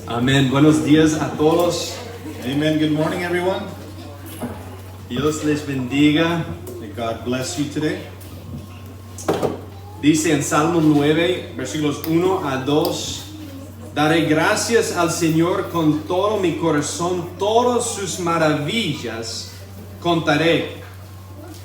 Amén. Buenos días a todos. Amen. Good morning, everyone. Dios les bendiga. May God bless you today. Dice en Salmo 9, versículos 1 a 2. Daré gracias al Señor con todo mi corazón, todas sus maravillas contaré.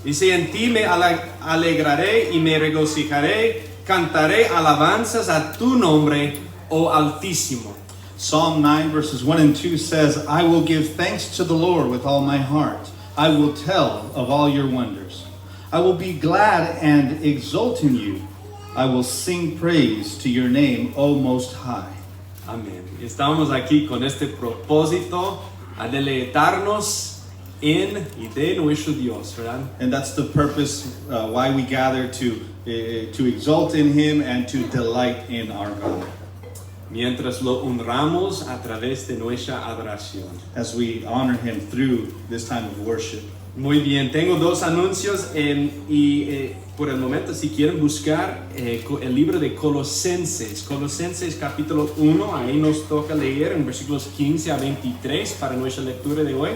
Dice, en ti me alegraré y me regocijaré, cantaré alabanzas a tu nombre, oh Altísimo. Psalm 9 verses 1 and 2 says, I will give thanks to the Lord with all my heart. I will tell of all your wonders. I will be glad and exult in you. I will sing praise to your name, O Most High. Amén. Estamos aquí con este propósito a deleitarnos en y de nuestro Dios, ¿verdad? And that's the purpose why we gather to exult in Him and to delight in our God. Mientras lo honramos a través de nuestra adoración. As we honor Him through this time of worship. Muy bien, tengo dos anuncios por el momento si quieren buscar el libro de Colosenses capítulo 1, ahí nos toca leer en versículos 15 a 23 para nuestra lectura de hoy.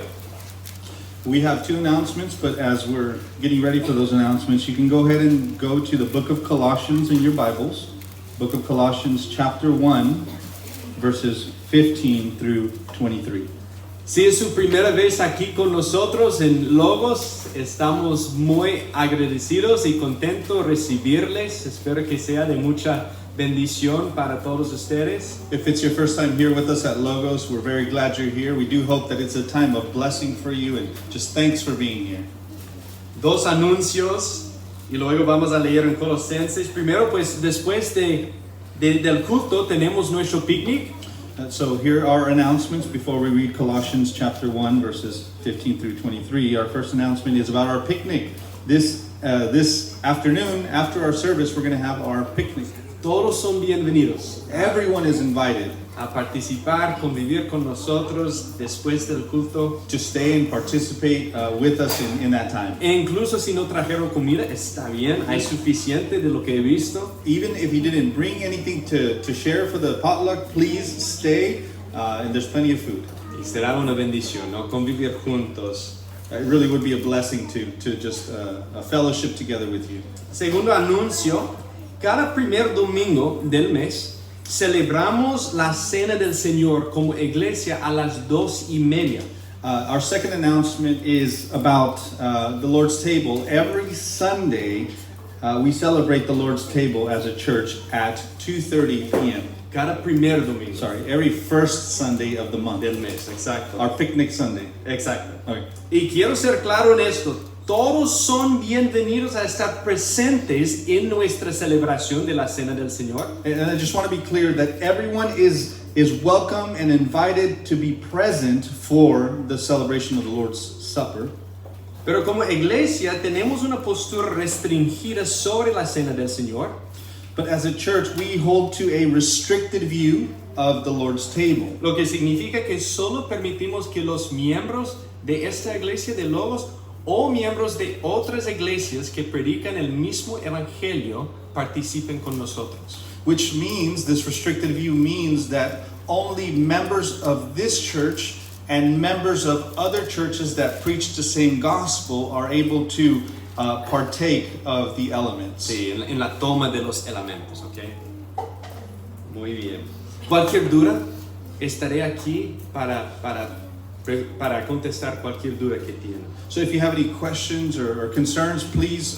We have two announcements, but as we're getting ready for those announcements, you can go ahead and go to the book of Colossians in your Bibles. Book of Colossians chapter 1, verses 15 through 23. Si es su primera vez aquí con nosotros en Logos, estamos muy agradecidos y contentos de recibirles. Espero que sea de mucha bendición para todos ustedes. If it's your first time here with us at Logos, we're very glad you're here. We do hope that it's a time of blessing for you, and just thanks for being here. Dos anuncios y luego vamos a leer en Colosenses. Primero, pues después del culto tenemos nuestro picnic. So here are announcements before we read Colossians chapter 1 verses 15 through 23. Our first announcement is about our picnic. This afternoon, after our service, we're going to have our picnic. Todos son bienvenidos Everyone is invited a participar, convivir con nosotros después del culto. to stay and participate with us in that time. E incluso si no trajeron comida, está bien, hay suficiente de lo que he visto. Even if you didn't bring anything to share for the potluck, please stay, and there's plenty of food. Y será una bendición, ¿no? Convivir juntos. It really would be a blessing to just a fellowship together with you. Segundo anuncio, cada primer domingo del mes celebramos la Cena del Señor como iglesia a las 2:30. Our second announcement is about the Lord's table. Every Sunday, we celebrate the Lord's table as a church at 2:30 p.m. Cada primer domingo. Every first Sunday of the month. Del mes, exacto. Our picnic Sunday. Exacto. Okay. Y quiero ser claro en esto. Todos son bienvenidos a estar presentes en nuestra celebración de la Cena del Señor. And I just want to be clear that everyone is welcome and invited to be present for the celebration of the Lord's Supper. Pero como iglesia tenemos una postura restringida sobre la Cena del Señor. But as a church, we hold to a restricted view of the Lord's table. Lo que significa que solo permitimos que los miembros de esta iglesia de Logos o miembros de otras iglesias que predican el mismo evangelio participen con nosotros. Which means, this restricted view means that only members of this church and members of other churches that preach the same gospel are able to partake of the elements. Sí, en la toma de los elementos, ¿ok? Muy bien. Cualquier duda, estaré aquí para contestar cualquier duda que tienen. So if you have any questions or concerns, please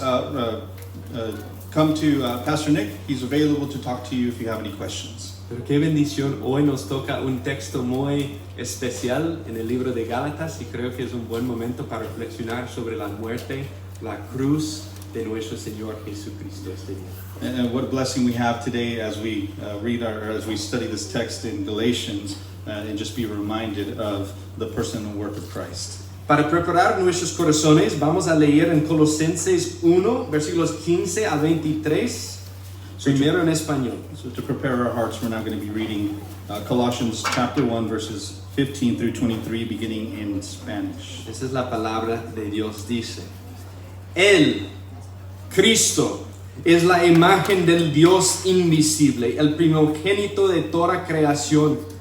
come to Pastor Nick. He's available to talk to you if you have any questions. Pero qué bendición, hoy nos toca un texto muy especial en el libro de Gálatas y creo que es un buen momento para reflexionar sobre la muerte, la cruz de nuestro Señor Jesucristo este día. And what blessing we have today as we as we study this text in Galatians and just be reminded of the person and work of Christ. Para preparar nuestros corazones, vamos a leer en Colosenses 1, versículos 15 a 23, primero en español. So to prepare our hearts, we're now going to be reading Colossians chapter 1, verses 15 through 23, beginning in Spanish. Esa es la palabra de Dios, dice: Él, Cristo, es la imagen del Dios invisible, el primogénito de toda creación.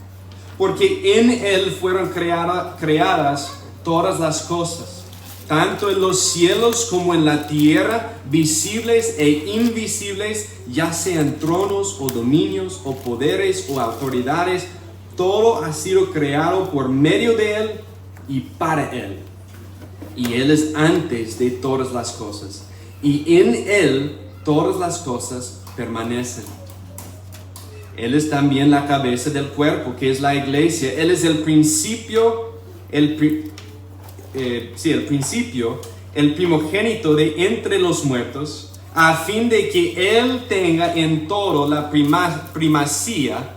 porque en Él fueron creadas todas las cosas, tanto en los cielos como en la tierra, visibles e invisibles, ya sean tronos o dominios o poderes o autoridades. Todo ha sido creado por medio de Él y para Él. Y Él es antes de todas las cosas. Y en Él todas las cosas permanecen. Él es también la cabeza del cuerpo, que es la iglesia. Él es el principio, el primogénito de entre los muertos, a fin de que Él tenga en todo la primacía,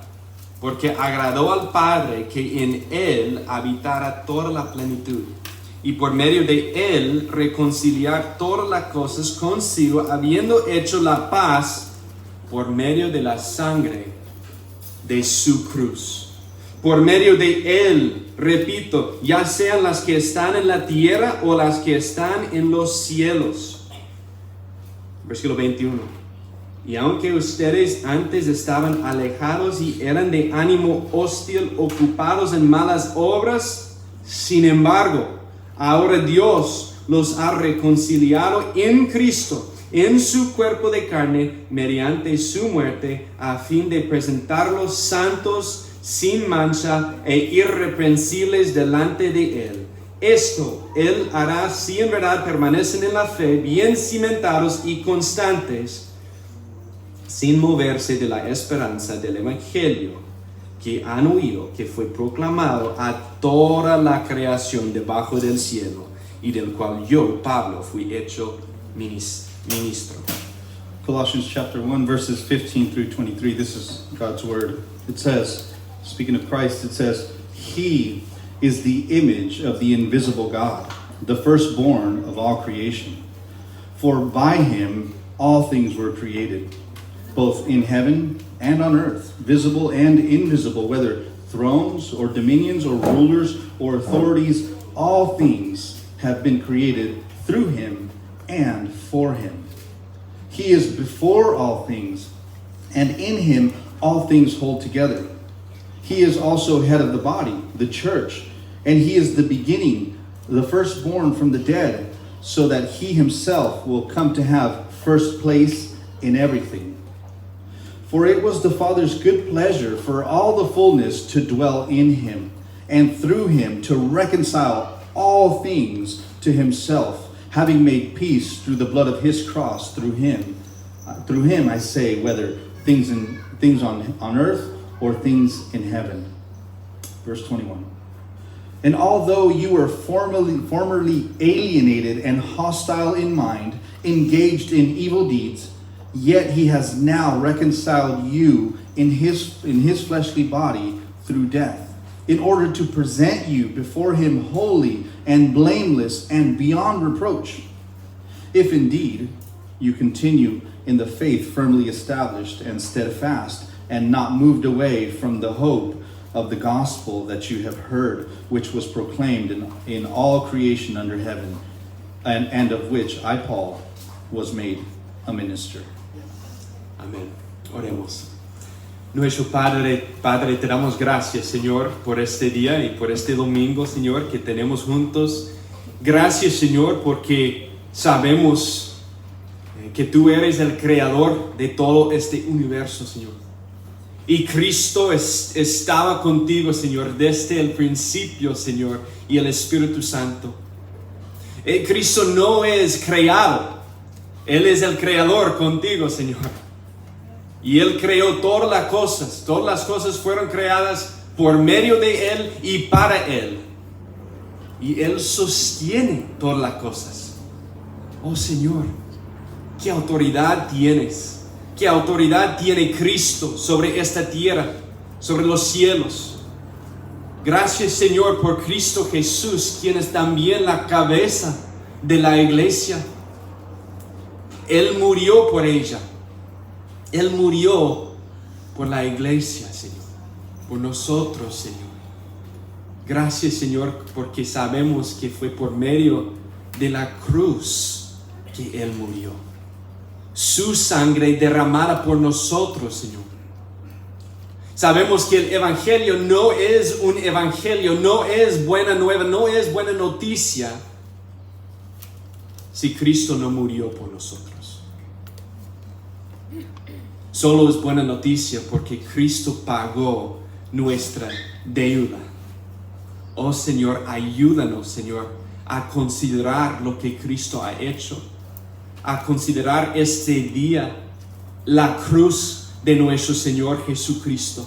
porque agradó al Padre que en Él habitara toda la plenitud, y por medio de Él reconciliar todas las cosas consigo, habiendo hecho la paz por medio de la sangre de su cruz. Por medio de Él, repito, ya sean las que están en la tierra o las que están en los cielos. Versículo 21. Y aunque ustedes antes estaban alejados y eran de ánimo hostil, ocupados en malas obras, sin embargo, ahora Dios los ha reconciliado en Cristo, en su cuerpo de carne, mediante su muerte, a fin de presentarlos santos, sin mancha e irreprensibles delante de Él. Esto Él hará si en verdad permanecen en la fe, bien cimentados y constantes, sin moverse de la esperanza del Evangelio que han oído, que fue proclamado a toda la creación debajo del cielo, y del cual yo, Pablo, fui hecho ministro. Colossians chapter 1, verses 15 through 23. This is God's word. It says, speaking of Christ, it says, He is the image of the invisible God, the firstborn of all creation. For by Him all things were created, both in heaven and on earth, visible and invisible, whether thrones or dominions or rulers or authorities, all things have been created through Him and for Him. He is before all things, and in Him all things hold together. He is also head of the body, the church, and He is the beginning, the firstborn from the dead, so that He Himself will come to have first place in everything. For it was the Father's good pleasure for all the fullness to dwell in Him, and through Him to reconcile all things to Himself, having made peace through the blood of His cross. Through Him, I say, whether things on earth or things in heaven. Verse 21. And although you were formerly alienated and hostile in mind, engaged in evil deeds, yet He has now reconciled you in his fleshly body through death, in order to present you before Him holy and blameless and beyond reproach. If indeed you continue in the faith firmly established and steadfast, and not moved away from the hope of the gospel that you have heard, which was proclaimed in all creation under heaven, and of which I, Paul, was made a minister. Amén. Oremos. Nuestro Padre, te damos gracias, Señor, por este día y por este domingo, Señor, que tenemos juntos. Gracias, Señor, porque sabemos que Tú eres el creador de todo este universo, Señor. Y Cristo estaba contigo, Señor, desde el principio, Señor, y el Espíritu Santo. Cristo no es creado, Él es el creador contigo, Señor. Y Él creó todas las cosas fueron creadas por medio de Él y para Él. Y Él sostiene todas las cosas. Oh Señor, ¿qué autoridad tienes? ¿Qué autoridad tiene Cristo sobre esta tierra, sobre los cielos? Gracias, Señor, por Cristo Jesús, quien es también la cabeza de la iglesia. Él murió por ella. Él murió por la iglesia, Señor, por nosotros, Señor. Gracias, Señor, porque sabemos que fue por medio de la cruz que Él murió. Su sangre derramada por nosotros, Señor. Sabemos que el evangelio no es un evangelio, no es buena nueva, no es buena noticia si Cristo no murió por nosotros. Solo es buena noticia porque Cristo pagó nuestra deuda. Oh Señor, ayúdanos, Señor, a considerar lo que Cristo ha hecho, a considerar este día la cruz de nuestro Señor Jesucristo.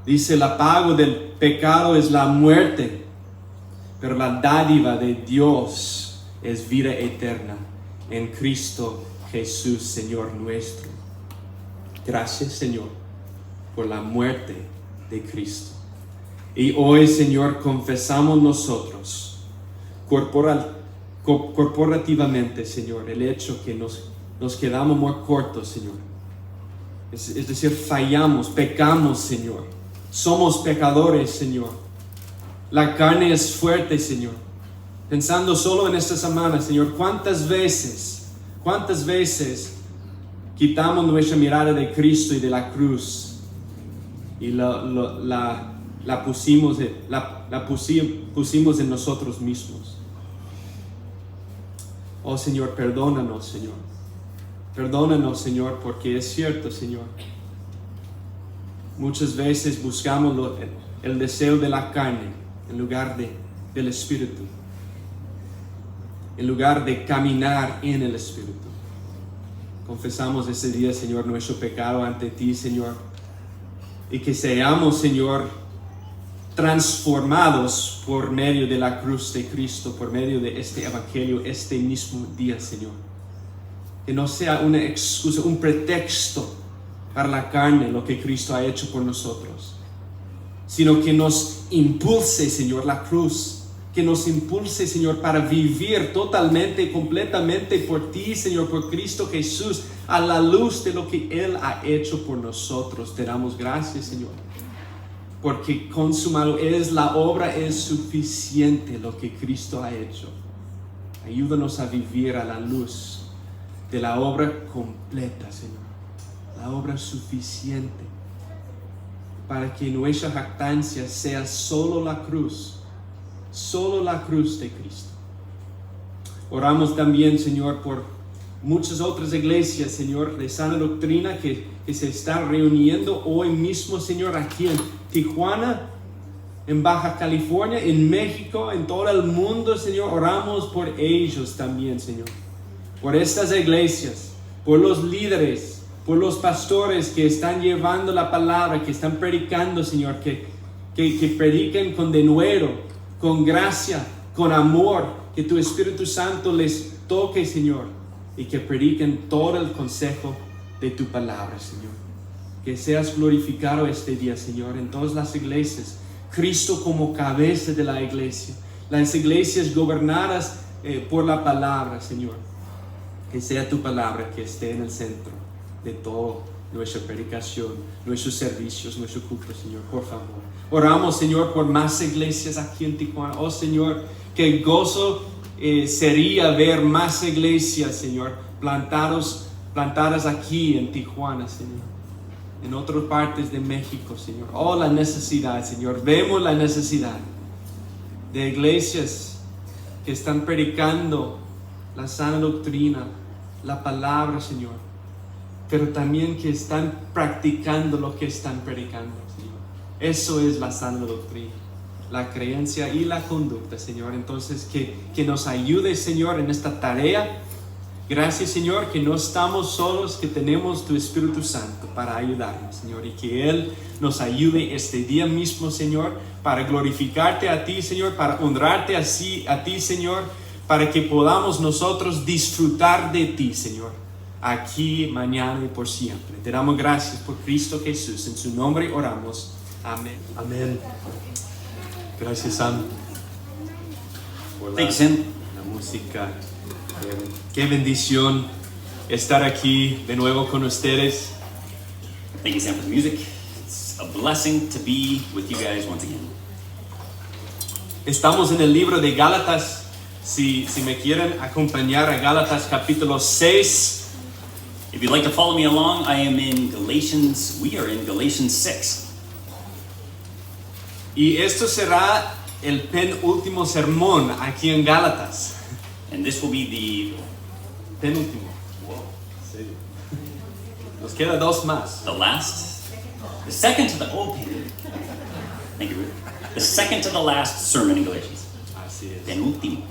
Dice, el pago del pecado es la muerte, pero la dádiva de Dios es vida eterna en Cristo Jesús, Señor nuestro. Gracias, Señor, por la muerte de Cristo. Y hoy, Señor, confesamos nosotros corporativamente, Señor, el hecho que nos quedamos muy cortos, Señor. Es decir, fallamos, pecamos, Señor. Somos pecadores, Señor. La carne es fuerte, Señor. Pensando solo en esta semana, Señor, ¿cuántas veces quitamos nuestra mirada de Cristo y de la cruz y la pusimos en nosotros mismos? Oh Señor, perdónanos, Señor. Perdónanos, Señor, porque es cierto, Señor. Muchas veces buscamos el deseo de la carne en lugar del Espíritu. En lugar de caminar en el Espíritu. Confesamos ese día, Señor, nuestro pecado ante ti, Señor. Y que seamos, Señor, transformados por medio de la cruz de Cristo, por medio de este evangelio, este mismo día, Señor. Que no sea una excusa, un pretexto para la carne, lo que Cristo ha hecho por nosotros, sino que nos impulse, Señor, la cruz, que nos impulse, Señor, para vivir totalmente y completamente por ti, Señor, por Cristo Jesús, a la luz de lo que Él ha hecho por nosotros. Te damos gracias, Señor, porque consumado es la obra, es suficiente lo que Cristo ha hecho. Ayúdanos a vivir a la luz de la obra completa, Señor, la obra suficiente, para que nuestra jactancia sea solo la cruz de Cristo. Oramos también, Señor, por muchas otras iglesias, Señor, de sana doctrina que se están reuniendo hoy mismo, Señor, aquí en Tijuana, en Baja California, en México, en todo el mundo, Señor. Oramos por ellos también, Señor, por estas iglesias, por los líderes, por los pastores que están llevando la palabra, que están predicando, Señor, que prediquen con denuedo, con gracia, con amor, que tu Espíritu Santo les toque, Señor, y que prediquen todo el consejo de tu palabra, Señor. Que seas glorificado este día, Señor, en todas las iglesias. Cristo como cabeza de la iglesia, las iglesias gobernadas por la palabra, Señor. Que sea tu palabra que esté en el centro de toda nuestra predicación, nuestros servicios, nuestro culto, Señor, por favor. Oramos, Señor, por más iglesias aquí en Tijuana. Oh, Señor, qué gozo sería ver más iglesias, Señor, plantadas aquí en Tijuana, Señor, en otras partes de México, Señor. Oh, la necesidad, Señor. Vemos la necesidad de iglesias que están predicando la sana doctrina, la palabra, Señor, pero también que están practicando lo que están predicando, Señor. Eso es la sana doctrina, la creencia y la conducta, Señor. Entonces, que nos ayude, Señor, en esta tarea. Gracias, Señor, que no estamos solos, que tenemos tu Espíritu Santo para ayudarnos, Señor, y que Él nos ayude este día mismo, Señor, para glorificarte a ti, Señor, para honrarte a ti, Señor, para que podamos nosotros disfrutar de ti, Señor, aquí, mañana y por siempre. Te damos gracias por Cristo Jesús. En su nombre oramos. Amén. Amén. Gracias, Sam, por la música. Qué bendición estar aquí de nuevo con ustedes. Thank you, Sam, for the music. It's a blessing to be with you guys once again. Estamos en el libro de Gálatas. Si me quieren acompañar a Gálatas capítulo 6. If you'd like to follow me along, we are in Galatians 6. Y esto será el penúltimo sermón aquí en Gálatas. And this will be Penúltimo. Wow, serio. Nos queda dos más. the second to the, thank you, Ruth. The second to the last sermon in Galatians. Así es. Penúltimo.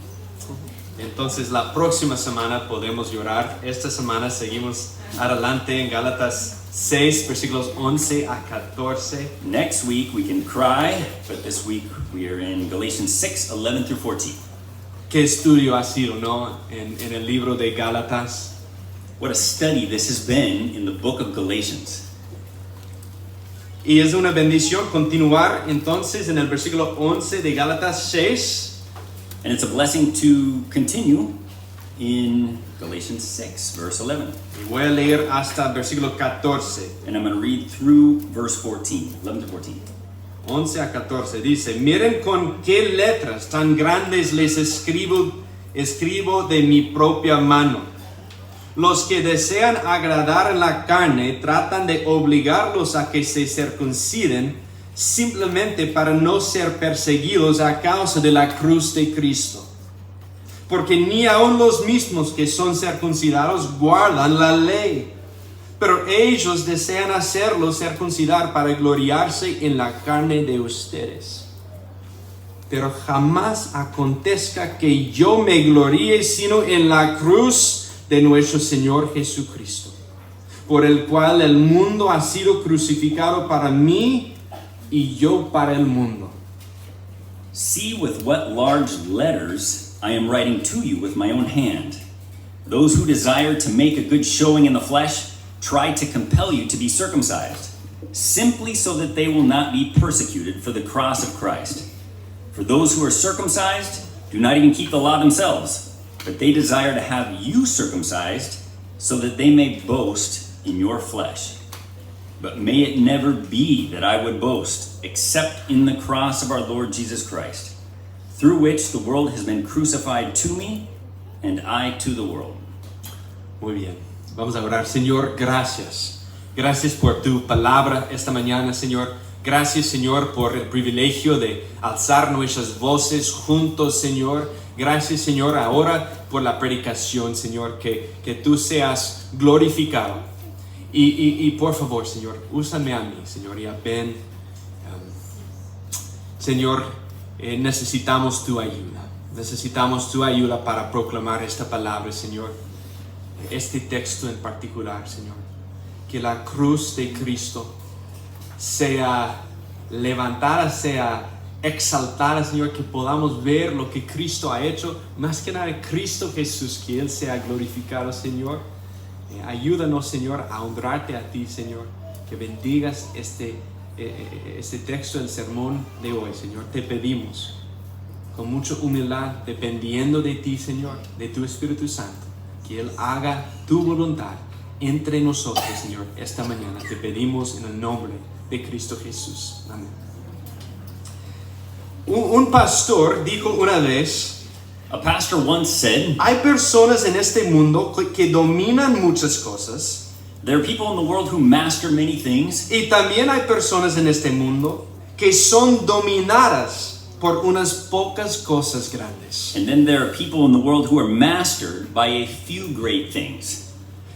Entonces la próxima semana podemos llorar. Esta semana seguimos adelante en Gálatas 6, versículos 11 a 14. Next week we can cry, but this week we are in Galatians 6, 11 through 14. ¿Qué estudio ha sido, no? En el libro de Gálatas. What a study this has been in the book of Galatians. Y es una bendición continuar entonces en el versículo 11 de Gálatas 6. And it's a blessing to continue in Galatians 6, verse 11. Y voy a leer hasta el versículo 14. And I'm going to read through verse 14, 11 to 14. 11 a 14 dice: miren con qué letras tan grandes les escribo de mi propia mano. Los que desean agradar en la carne tratan de obligarlos a que se circunciden simplemente para no ser perseguidos a causa de la cruz de Cristo. Porque ni aun los mismos que son circuncidados guardan la ley, pero ellos desean hacerlo circuncidar para gloriarse en la carne de ustedes. Pero jamás acontezca que yo me gloríe sino en la cruz de nuestro Señor Jesucristo, por el cual el mundo ha sido crucificado para mí y yo para el mundo. See with what large letters I am writing to you with my own hand. Those who desire to make a good showing in the flesh try to compel you to be circumcised, simply so that they will not be persecuted for the cross of Christ. For those who are circumcised do not even keep the law themselves, but they desire to have you circumcised, so that they may boast in your flesh. But may it never be that I would boast, except in the cross of our Lord Jesus Christ, through which the world has been crucified to me, and I to the world. Muy bien, vamos a orar. Señor, gracias. Gracias por tu palabra esta mañana, Señor. Gracias, Señor, por el privilegio de alzar nuestras voces juntos, Señor. Gracias, Señor, ahora por la predicación, Señor, que tú seas glorificado. Y por favor, Señor, úsame a mí, Señor, y a Ben. Señor, necesitamos tu ayuda. Necesitamos tu ayuda para proclamar esta palabra, Señor. Este texto en particular, Señor. Que la cruz de Cristo sea levantada, sea exaltada, Señor, que podamos ver lo que Cristo ha hecho, más que nada Cristo Jesús, que Él sea glorificado, Señor. Ayúdanos, Señor, a honrarte a ti, Señor, que bendigas este texto del sermón de hoy, Señor. Te pedimos con mucha humildad, dependiendo de ti, Señor, de tu Espíritu Santo, que Él haga tu voluntad entre nosotros, Señor, esta mañana. Te pedimos en el nombre de Cristo Jesús. Amén. Un pastor dijo una vez: A pastor once said, hay personas en este mundo que dominan muchas cosas, there are people in the world who master many things, y también hay personas en este mundo que son dominadas por unas pocas cosas grandes. and then there are people in the world who are mastered by a few great things.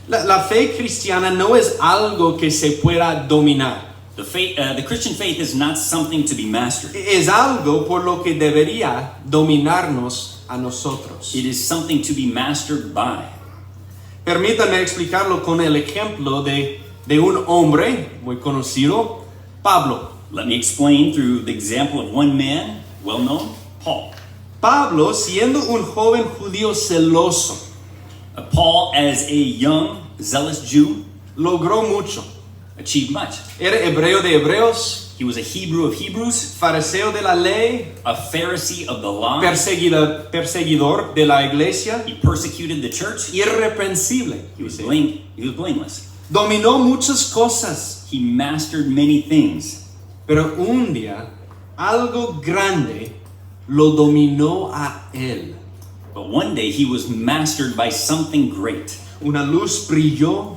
La fe cristiana no es algo que se pueda dominar. The Christian faith is not something to be mastered. Es algo por lo que debería dominarnos a nosotros. It is something to be mastered by. Permítanme explicarlo con el ejemplo de un hombre muy conocido, Pablo. Let me explain through the example of one man, well known, Paul. Pablo, siendo un joven judío celoso, Paul, as a young, zealous Jew, logró mucho. achieved much. Era hebreo de hebreos, He was a Hebrew of Hebrews, fariseo de la ley, a Pharisee of the law. perseguidor de la iglesia, He persecuted the church. irreprensible. He was blameless. Dominó muchas cosas, He mastered many things. pero un día algo grande lo dominó a él. But one day he was mastered by something great. Una luz brilló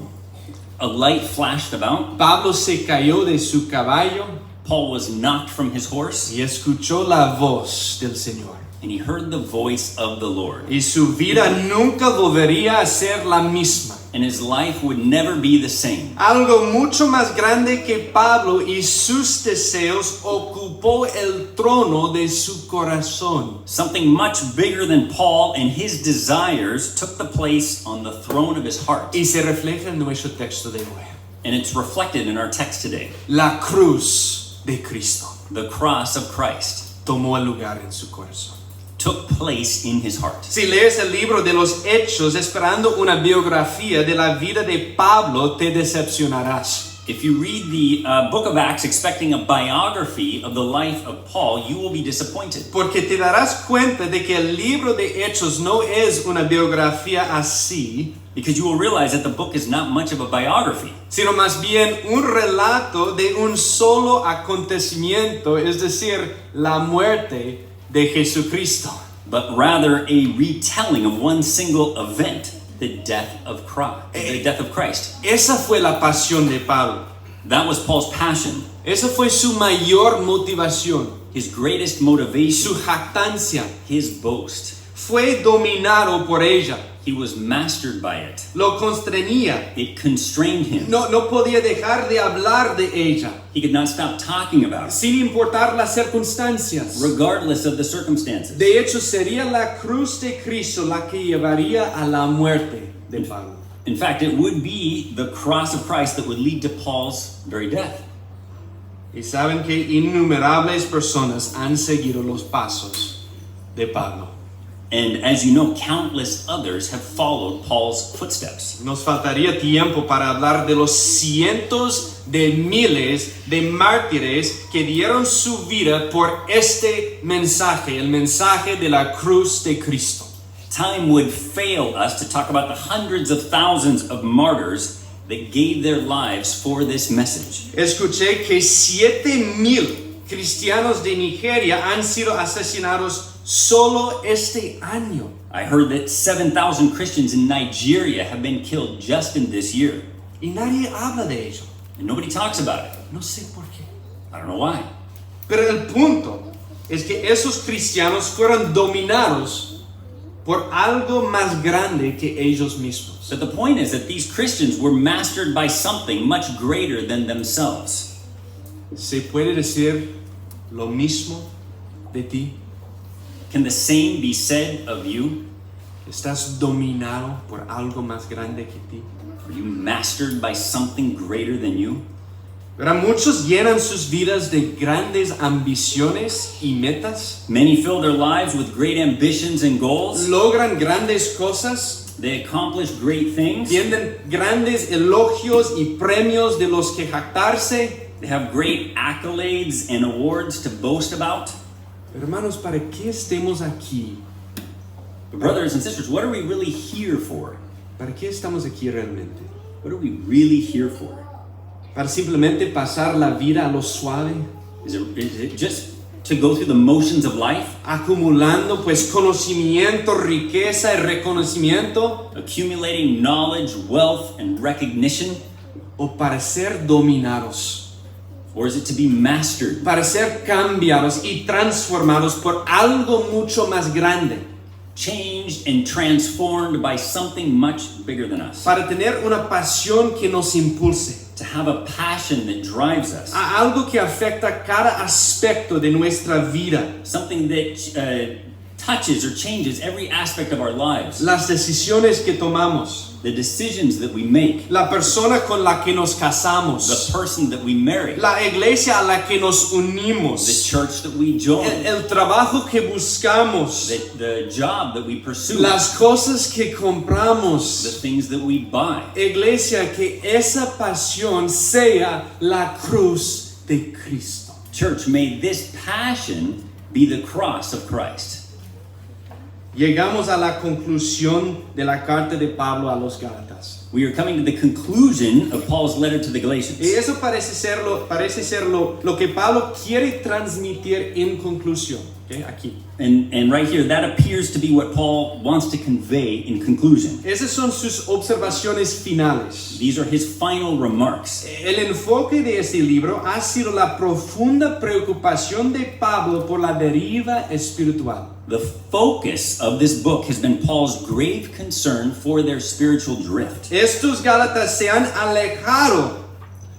a light flashed about. Pablo se cayó de su caballo Paul was knocked from his horse, y escuchó la voz del Señor. and he heard the voice of the Lord. Y su vida nunca volvería a ser la misma. And his life would never be the same. Algo mucho más grande que Pablo y sus deseos ocupó el trono de su corazón. Something much bigger than Paul and his desires took the place on the throne of his heart. Y se refleja en nuestro texto de hoy. And it's reflected in our text today. La cruz de Cristo The cross of Christ tomó el lugar en su corazón. took place in his heart. Si lees el libro de los Hechos esperando una biografía de la vida de Pablo, te decepcionarás. If you read the book of Acts expecting a biography of the life of Paul, you will be disappointed. Porque te darás cuenta de que el libro de Hechos no es una biografía así, Because you will realize that the book is not much of a biography, sino más bien un relato de un solo acontecimiento, es decir, la muerte de Jesucristo. but rather a retelling of one single event, the death of Christ. Esa fue la pasión de Pablo. That was Paul's passion, Esa fue su mayor motivación, his greatest motivation, su jactancia. his boast. Fue dominado por ella. He was mastered by it. Lo constreñía. It constrained him. No podía dejar de hablar de ella, He could not stop talking about it, sin importar las circunstancias. regardless of the circumstances. De hecho, sería la cruz de Cristo la que llevaría a la muerte de Pablo. In fact, it would be the cross of Christ that would lead to Paul's very death. Y saben que innumerables personas han seguido los pasos de Pablo. And as you know, countless others have followed Paul's footsteps. Nos faltaría tiempo para hablar de los cientos de miles de mártires que dieron su vida por este mensaje, el mensaje de la cruz de Cristo. Time would fail us to talk about the hundreds of thousands of martyrs that gave their lives for this message. Escuché que 7,000 cristianos de Nigeria han sido asesinados solo este año. I heard that 7,000 Christians in Nigeria have been killed just in this year. Y nadie habla de ello. And nobody talks about it. No sé por qué. I don't know why. Pero el punto es que esos cristianos fueron dominados por algo más grande que ellos mismos. But the point is that these Christians were mastered by something much greater than themselves. ¿Se puede decir lo mismo de ti? Can the same be said of you? ¿Estás dominado por algo más grande que ti? Are you mastered by something greater than you? Pero muchos llenan sus vidas de grandes ambiciones y metas. Many fill their lives with great ambitions and goals. Logran grandes cosas. They accomplish great things. Tienen grandes elogios y premios de los que jactarse. They have great accolades and awards to boast about. Hermanos, ¿para qué estemos aquí? But brothers and sisters, what are we really here for? ¿Para qué estamos aquí realmente? What are we really here for? ¿Para simplemente pasar la vida a lo suave? Is it just to go through the motions of life? Acumulando pues conocimiento, riqueza y reconocimiento. Accumulating knowledge, wealth, and recognition? ¿O para ser dominados? Or is it to be mastered? Para ser cambiados y transformados por algo mucho más grande. Changed and transformed by something much bigger than us. Para tener una pasión que nos impulse. To have a passion that drives us. A algo que afecta cada aspecto de nuestra vida. Something that touches or changes every aspect of our lives. Las decisiones que tomamos. The decisions that we make. La persona con la que nos casamos. The person that we marry. La iglesia a la que nos unimos. The church that we join. El trabajo que buscamos. The job that we pursue. Las cosas que compramos. The things that we buy. Iglesia, que esa pasión sea la cruz de Cristo. Church, may this passion be the cross of Christ. Llegamos a la conclusión de la carta de Pablo a los Gálatas. We are coming to the conclusion of Paul's letter to the Galatians. Y eso parece ser lo que Pablo quiere transmitir en conclusión. ¿ok? Aquí. And right here, that appears to be what Paul wants to convey in conclusion. Esas son sus observaciones finales. These are his final remarks. El enfoque de este libro ha sido la profunda preocupación de Pablo por la deriva espiritual. The focus of this book has been Paul's grave concern for their spiritual drift. Estos Gálatas se han alejado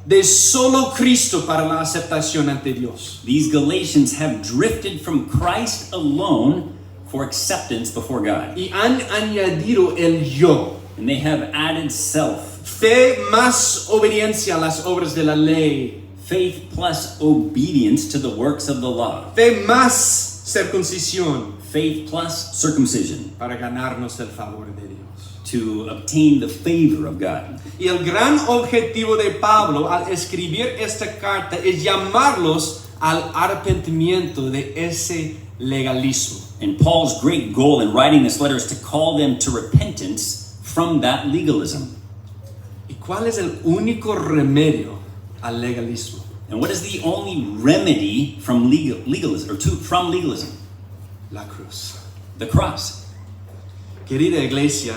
de solo Cristo para la aceptación ante Dios. These Galatians have drifted from Christ alone for acceptance before God. Y han añadido el yo. And they have added self, Fe más obediencia a las obras de la ley. faith plus obedience to the works of the law, Fe más circuncisión faith plus circumcision para ganarnos el favor de Dios. to obtain the favor of God. Y el gran objetivo de Pablo al escribir esta carta es llamarlos al arrepentimiento de ese legalismo. And Paul's great goal in writing this letter is to call them to repentance from that legalism. ¿Y cuál es el único remedio al legalismo? And what is the only remedy from legalism, from legalism? La cruz. The cross. Querida iglesia,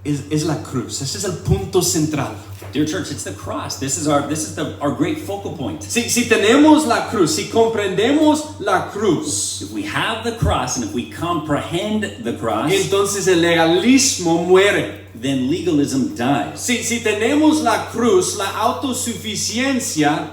es la cruz. Ese es el punto central. Dear church, it's the cross. This is our great focal point. Si tenemos la cruz, si comprendemos la cruz, If we have the cross and if we comprehend the cross, entonces el legalismo muere. then legalism dies. Si tenemos la cruz, la autosuficiencia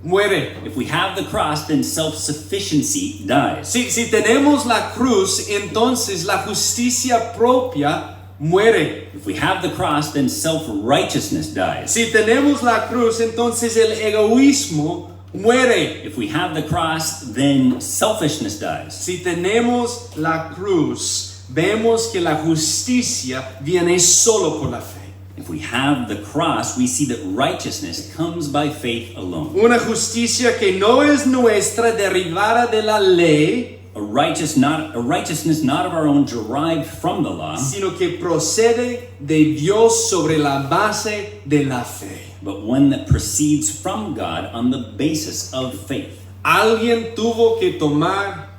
muere. If we have the cross, then self-sufficiency dies. Si tenemos la cruz, entonces la justicia propia muere. If we have the cross, then self-righteousness dies. Si tenemos la cruz, entonces el egoísmo muere. If we have the cross, then selfishness dies. Si tenemos la cruz, vemos que la justicia viene solo por la fe. If we have the cross, we see that righteousness comes by faith alone. Una justicia que no es nuestra, derivada de la ley, A righteousness not of our own derived from the law, sino que procede de Dios sobre la base de la fe. but one that proceeds from God on the basis of faith. Alguien tuvo que tomar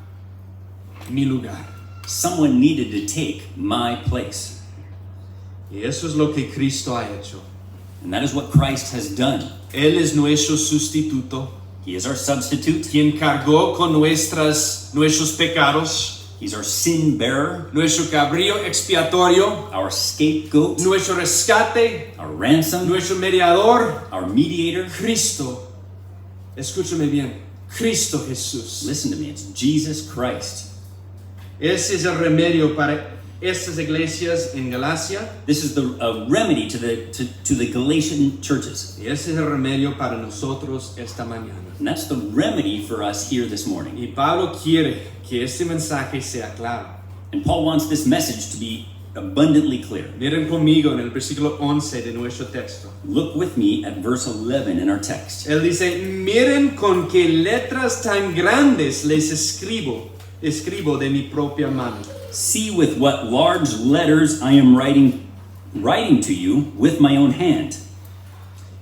mi lugar. Someone needed to take my place. Y eso es lo que Cristo ha hecho. And that is what Christ has done. Él es nuestro sustituto, He is our substitute. quien cargó con nuestros pecados, He's our sin bearer, nuestro cabrillo expiatorio, our scapegoat, nuestro rescate, our ransom, nuestro mediador, our mediator. Cristo. Escúchame bien, Cristo Jesús. Listen to me, it's Jesus Christ. Ese es el remedio para estas iglesias en Galacia, This is the remedy to the Galatian churches. y ese es el remedio para nosotros esta mañana. And that's the remedy for us here this morning. Y Pablo quiere que este mensaje sea claro. And Paul wants this message to be abundantly clear. Miren conmigo en el versículo 11 de nuestro texto. Look with me at verse 11 in our text. Él dice, miren con qué letras tan grandes les escribo de mi propia mano. See with what large letters I am writing to you with my own hand.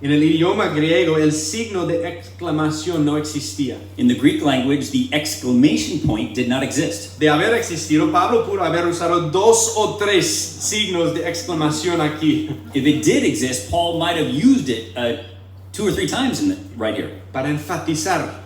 En el idioma griego, el signo de exclamación no existía. In the Greek language, the exclamation point did not exist. De haber existido, Pablo pudo haber usado 2 o 3 signos de exclamación aquí If it did exist, Paul might have used it 2 or 3 times right here para enfatizar.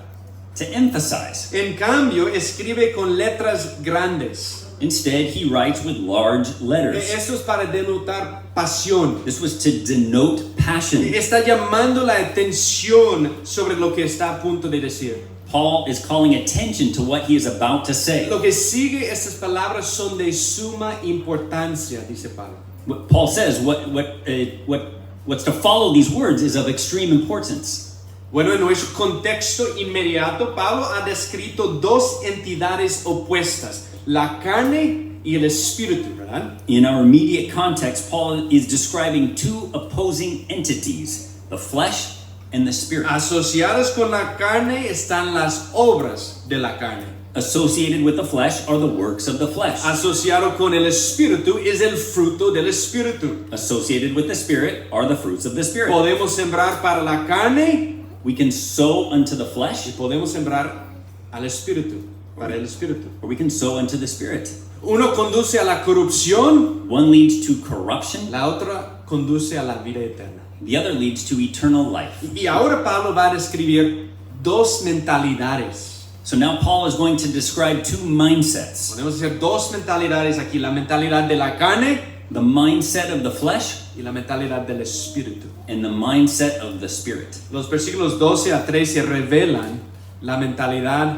to emphasize. En cambio, escribe con letras grandes. Instead, he writes with large letters. Esto es para denotar pasión. This was to denote passion. Está llamando la atención sobre lo que está a punto de decir. Paul is calling attention to what he is about to say. Lo que sigue estas palabras son de suma importancia, dice Pablo. What Paul says, what's to follow these words is of extreme importance. Bueno, en nuestro contexto inmediato, Pablo ha descrito 2 entidades opuestas, la carne y el espíritu, ¿verdad? In our immediate context, Paul is describing 2 opposing entities, the flesh and the spirit. Asociadas con la carne están las obras de la carne. Associated with the flesh are the works of the flesh. Asociado con el espíritu es el fruto del espíritu. Associated with the spirit are the fruits of the spirit. Podemos sembrar para la carne We can sow unto the y flesh, podemos sembrar al espíritu. para el espíritu. or we can sow into the Spirit. Uno conduce a la corrupción, One leads to corruption, la otra conduce a la vida eterna. the other leads to eternal life. Y ahora Pablo va a describir dos mentalidades. So now Paul is going to describe two mindsets. Podemos decir dos mentalidades aquí, la mentalidad de la carne The mindset of the flesh y la mentalidad del espíritu. and the mindset of the Spirit. Los versículos 12 a 13 revelan la mentalidad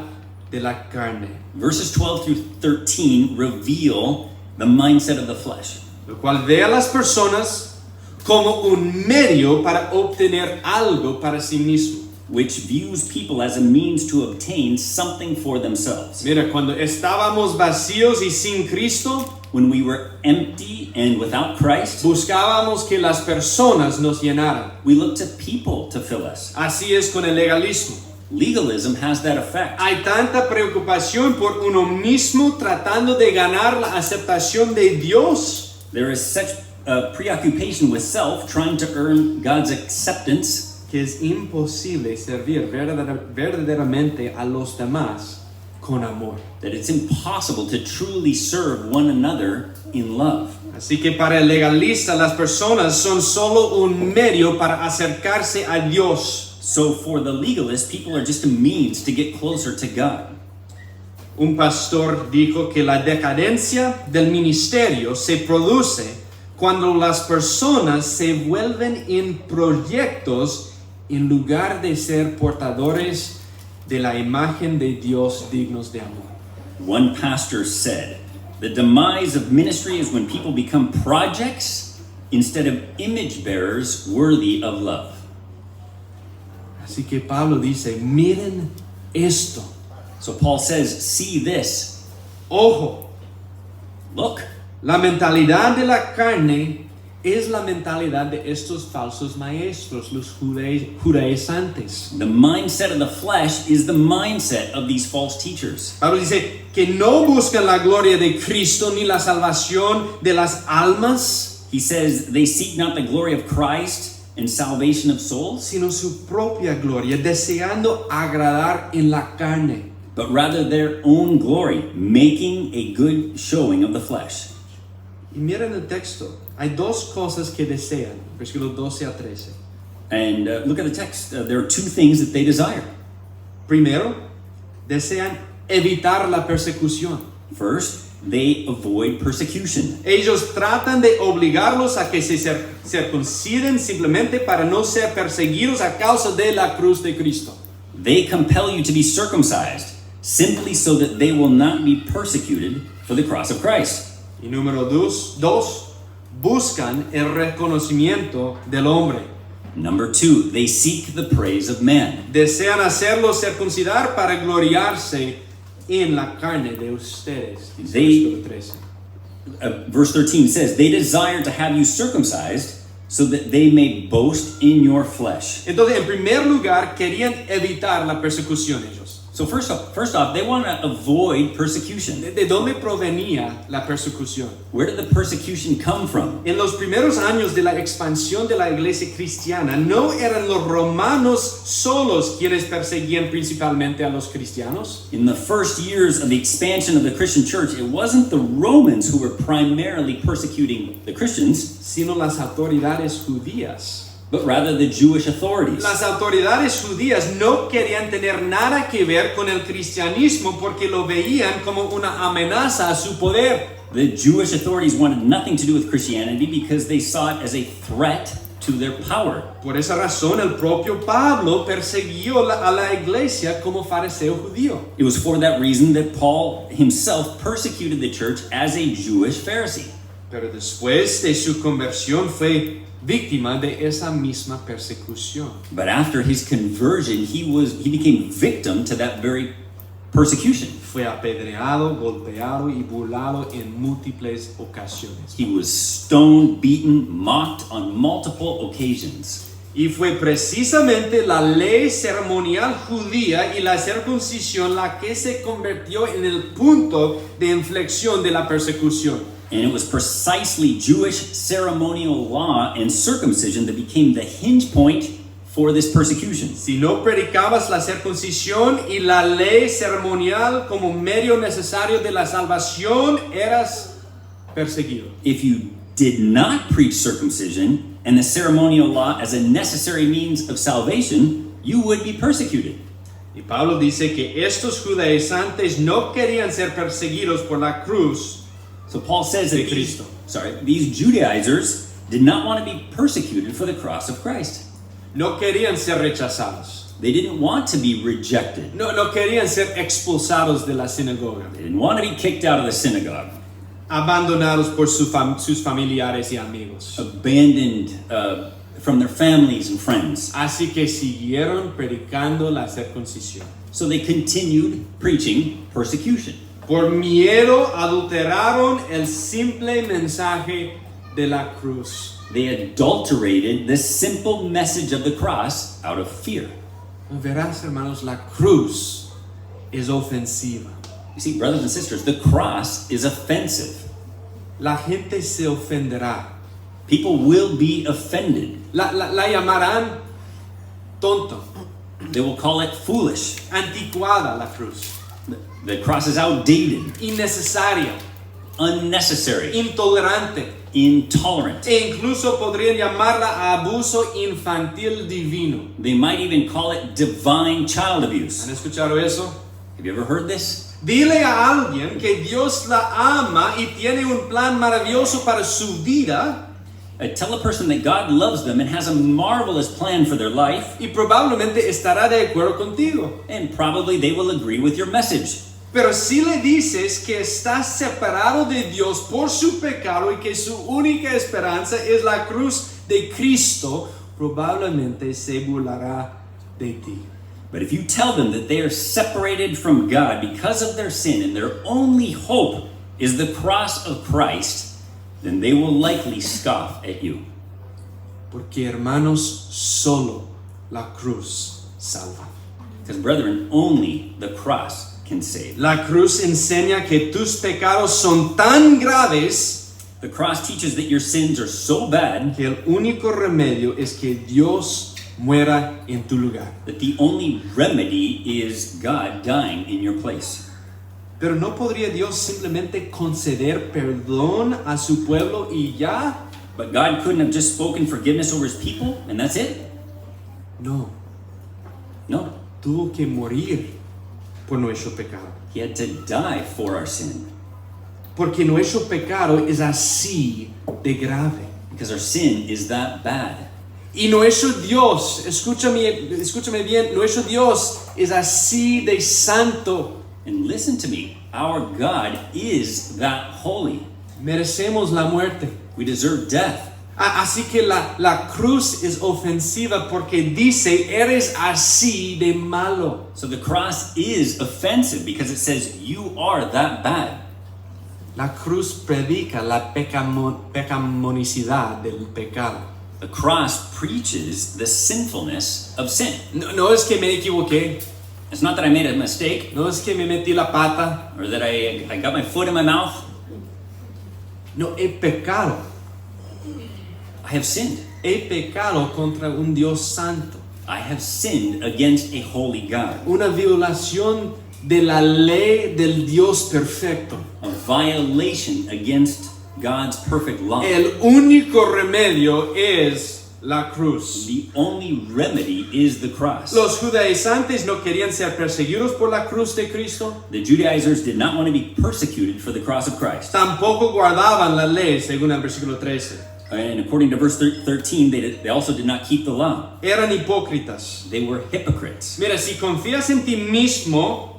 de la carne, Verses 12 through 13 reveal the mindset of the flesh, lo cual ve a las personas como un medio para obtener algo para sí mismo. which views people as a means to obtain something for themselves. Mira, cuando estábamos vacíos y sin Cristo, When we were empty and without Christ, buscábamos que las personas nos llenaran. we looked to people to fill us. Así es con el legalismo. Legalism has that effect. Hay tanta preocupación por uno mismo tratando de ganar la aceptación de Dios, There is such a preoccupation with self, trying to earn God's acceptance, que es imposible servir verdaderamente a los demás con amor. that it's impossible to truly serve one another in love. Así que para el legalista las personas son solo un medio para acercarse a Dios. So for the legalist, people are just a means to get closer to God. Un pastor dijo que la decadencia del ministerio se produce cuando las personas se vuelven en proyectos en lugar de ser portadores de la imagen de Dios dignos de amor. One pastor said, "The demise of ministry is when people become projects instead of image bearers worthy of love." Así que Pablo dice, miren esto, So Paul says, see this. ojo, Look, la mentalidad de la carne es la mentalidad de estos falsos maestros, los judaizantes. the mindset of the flesh is the mindset of these false teachers. Pablo dice que no buscan la gloria de Cristo ni la salvación de las almas, He says they seek not the glory of Christ and salvation of souls, sino su propia gloria, deseando agradar en la carne. but rather their own glory, making a good showing of the flesh. Y miren el texto, hay dos cosas que desean, versículos 12 a 13. And look at the text. There are two things that they desire. Primero, desean evitar la persecución. First, they avoid persecution. Ellos tratan de obligarlos a que se circunciden simplemente para no ser perseguidos a causa de la cruz de Cristo. They compel you to be circumcised simply so that they will not be persecuted for the cross of Christ. Y número dos, buscan el reconocimiento del hombre. Number two, they seek the praise of man. Desean hacerlos circuncidar para gloriarse en la carne de ustedes. Dice versículo 13. Verse 13 says, they desire to have you circumcised so that they may boast in your flesh. Entonces, en primer lugar, querían evitar la persecución ellos. So first off, they want to avoid persecution. ¿De dónde provenía la persecución? Where did the persecution come from? En los primeros años de la expansión de la iglesia cristiana, no eran los romanos solos quienes perseguían principalmente a los cristianos, In the first years of the expansion of the Christian church, it wasn't the Romans who were primarily persecuting the Christians, sino las autoridades judías. but rather the Jewish authorities. Las autoridades judías no querían tener nada que ver con el cristianismo porque lo veían como una amenaza a su poder. The Jewish authorities wanted nothing to do with Christianity because they saw it as a threat to their power. Por esa razón, el propio Pablo persiguió a la iglesia como fariseo judío. It was for that reason that Paul himself persecuted the church as a Jewish Pharisee. Pero después de su conversión fue víctima de esa misma persecución. But after his conversion, he became victim to that very persecution. Fue apedreado, golpeado y burlado en múltiples ocasiones. He was stoned, beaten, mocked on multiple occasions. Y fue precisamente la ley ceremonial judía y la circuncisión la que se convirtió en el punto de inflexión de la persecución. And it was precisely Jewish ceremonial law and circumcision that became the hinge point for this persecution. Si no predicabas la circuncisión y la ley ceremonial como medio necesario de la salvación, eras perseguido. If you did not preach circumcision and the ceremonial law as a necessary means of salvation, you would be persecuted. Y Pablo dice que estos judaizantes no querían ser perseguidos por la cruz. So Paul says that De Cristo. these Judaizers did not want to be persecuted for the cross of Christ. No querían ser rechazados. They didn't want to be rejected. No querían ser expulsados de la sinagoga. They didn't want to be kicked out of the synagogue, Abandonados por sus familiares y amigos. abandoned from their families and friends. Así que siguieron predicando la circuncisión. So they continued preaching persecution. Por miedo adulteraron el simple mensaje de la cruz. They adulterated the simple message of the cross out of fear. Verás, hermanos, la cruz es ofensiva. You see, brothers and sisters, the cross is offensive. La gente se ofenderá. People will be offended. La llamarán tonto, They will call it foolish. anticuada la cruz, The cross is outdated, innecesaria, unnecessary, intolerante, intolerant. e incluso podrían llamarla abuso infantil divino. They might even call it divine child abuse. ¿Han escuchado eso? Have you ever heard this? Dile a alguien que Dios la ama y tiene un plan maravilloso para su vida, Tell a person that God loves them and has a marvelous plan for their life, y probablemente estará de acuerdo contigo. and probably they will agree with your message. Pero si le dices que estás separado de Dios por su pecado y que su única esperanza es la cruz de Cristo, probablemente se burlará de ti. But if you tell them that they are separated from God because of their sin and their only hope is the cross of Christ, then they will likely scoff at you. Porque hermanos, solo la cruz salva. Because brethren, only the cross can save. La cruz enseña que tus pecados son tan graves The cross teaches that your sins are so bad que el único remedio es que Dios muera en tu lugar. that the only remedy is God dying in your place. Pero no podría Dios simplemente conceder perdón a su pueblo y ya. But God couldn't have just spoken forgiveness over his people and that's it? No, No. tuvo que morir por nuestro pecado. He had to die for our sin. Porque nuestro pecado es así de grave. Because our sin is that bad. Y nuestro Dios, escúchame bien, nuestro Dios es así de santo. And listen to me, our God is that holy. Merecemos la muerte. We deserve death. Así que la cruz es ofensiva porque dice, eres así de malo. So the cross is offensive because it says you are that bad. La cruz predica la pecaminosidad del pecado. The cross preaches the sinfulness of sin. No es que me equivoqué, It's not that I made a mistake no es que me metí la pata, or that I got my foot in my mouth. no, he pecado. I have sinned. He pecado contra un Dios santo. I have sinned against a holy God. Una violación de la ley del Dios perfecto. A violation against God's perfect law. El único remedio es la cruz. The only remedy is the cross. Los judaizantes no querían ser perseguidos por la cruz de Cristo. The Judaizers did not want to be persecuted for the cross of Christ. Tampoco guardaban la ley, según el versículo 13. And according to verse 13, they also did not keep the law. Eran hipócritas. They were hypocrites. Mira, si confías en ti mismo,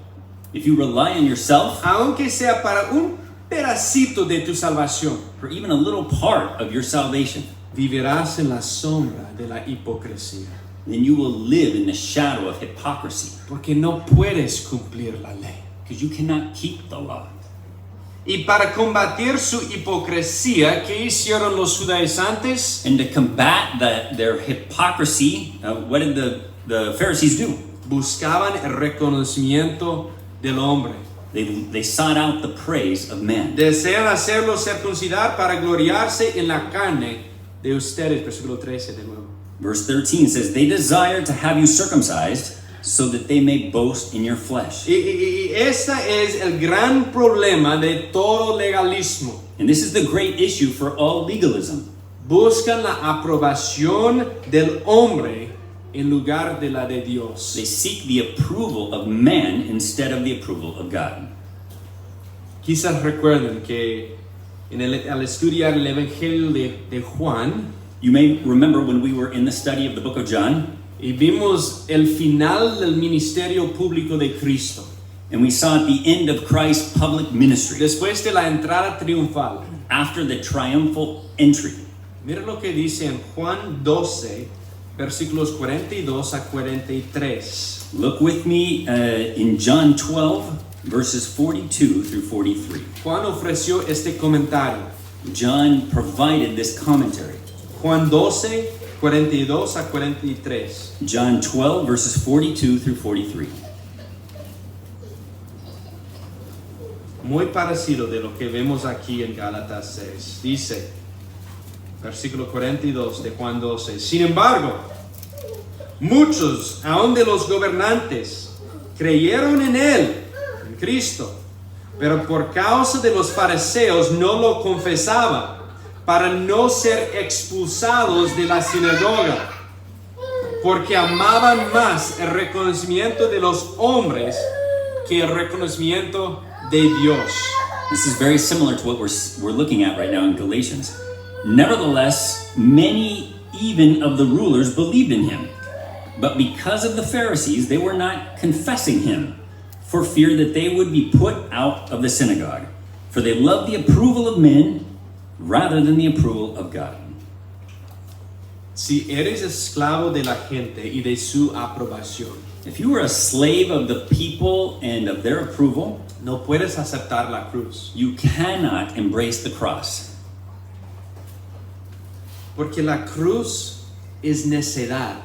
If you rely on yourself aunque sea para un pedacito de tu salvación, for even a little part of your salvation, vivirás en la sombra de la hipocresía. then you will live in the shadow of hypocrisy Porque no puedes cumplir la ley. because you cannot keep the law. Y para combatir su hipocresía, ¿qué hicieron los judaizantes? And to combat their hypocrisy, what did the Pharisees do? Buscaban el reconocimiento del hombre. They sought out the praise of man. Desean hacerlo circuncidar para gloriarse en la carne de ustedes. Versículo 13 de nuevo. Verse 13 says, they desire to have you circumcised so that they may boast in your flesh. Y este es el gran problema de todo legalismo. And this is the great issue for all legalism. Buscan la aprobación del hombre en lugar de la de Dios. They seek the approval of man instead of the approval of God. Quizás recuerden que al estudiar el Evangelio de Juan, You may remember when we were in the study of the book of John, y vimos el final del ministerio público de Cristo, and we saw at the end of Christ's public ministry, después de la entrada triunfal. after the triumphal entry. Mira lo que dice en Juan 12, versículos 42 a 43. Look with me in John 12, verses 42 through 43. Juan ofreció este comentario. John provided this commentary. Juan 12, 42 a 43. John 12, verses 42 through 43. Muy parecido de lo que vemos aquí en Gálatas 6. Dice, versículo 42 de Juan 12. Sin embargo, muchos, aun de los gobernantes, creyeron en él, en Cristo, pero por causa de los fariseos no lo confesaban, para no ser expulsados de la sinagoga, porque amaban más el reconocimiento de los hombres que el reconocimiento de Dios. This is very similar to what we're looking at right now in Galatians. Nevertheless, many even of the rulers believed in him. But because of the Pharisees, they were not confessing him, for fear that they would be put out of the synagogue. For they loved the approval of men rather than the approval of God. Si eres esclavo de la gente y de su aprobación, If you were a slave of the people and of their approval, no puedes aceptar la cruz. you cannot embrace the cross. Porque la cruz es necedad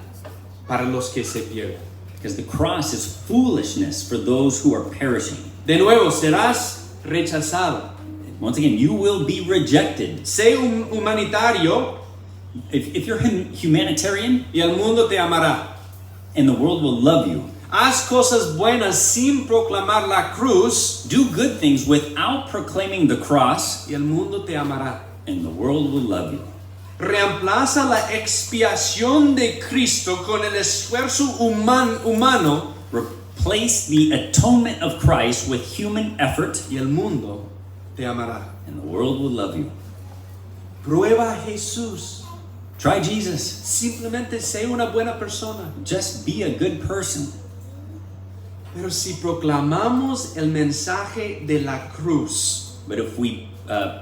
para los que se pierden. Because the cross is foolishness for those who are perishing. De nuevo, serás rechazado. Once again, you will be rejected. Sé un humanitario If you're humanitarian, y el mundo te amará. and the world will love you. Haz cosas buenas sin proclamar la cruz Do good things without proclaiming the cross, y el mundo te amará. and the world will love you. Reemplaza la expiación de Cristo con el esfuerzo humano Replace the atonement of Christ with human effort, y el mundo te amará. and the world will love you. Prueba a Jesús. Try Jesus. Simplemente sé una buena persona. Just be a good person. Pero si proclamamos el mensaje de la cruz, But if we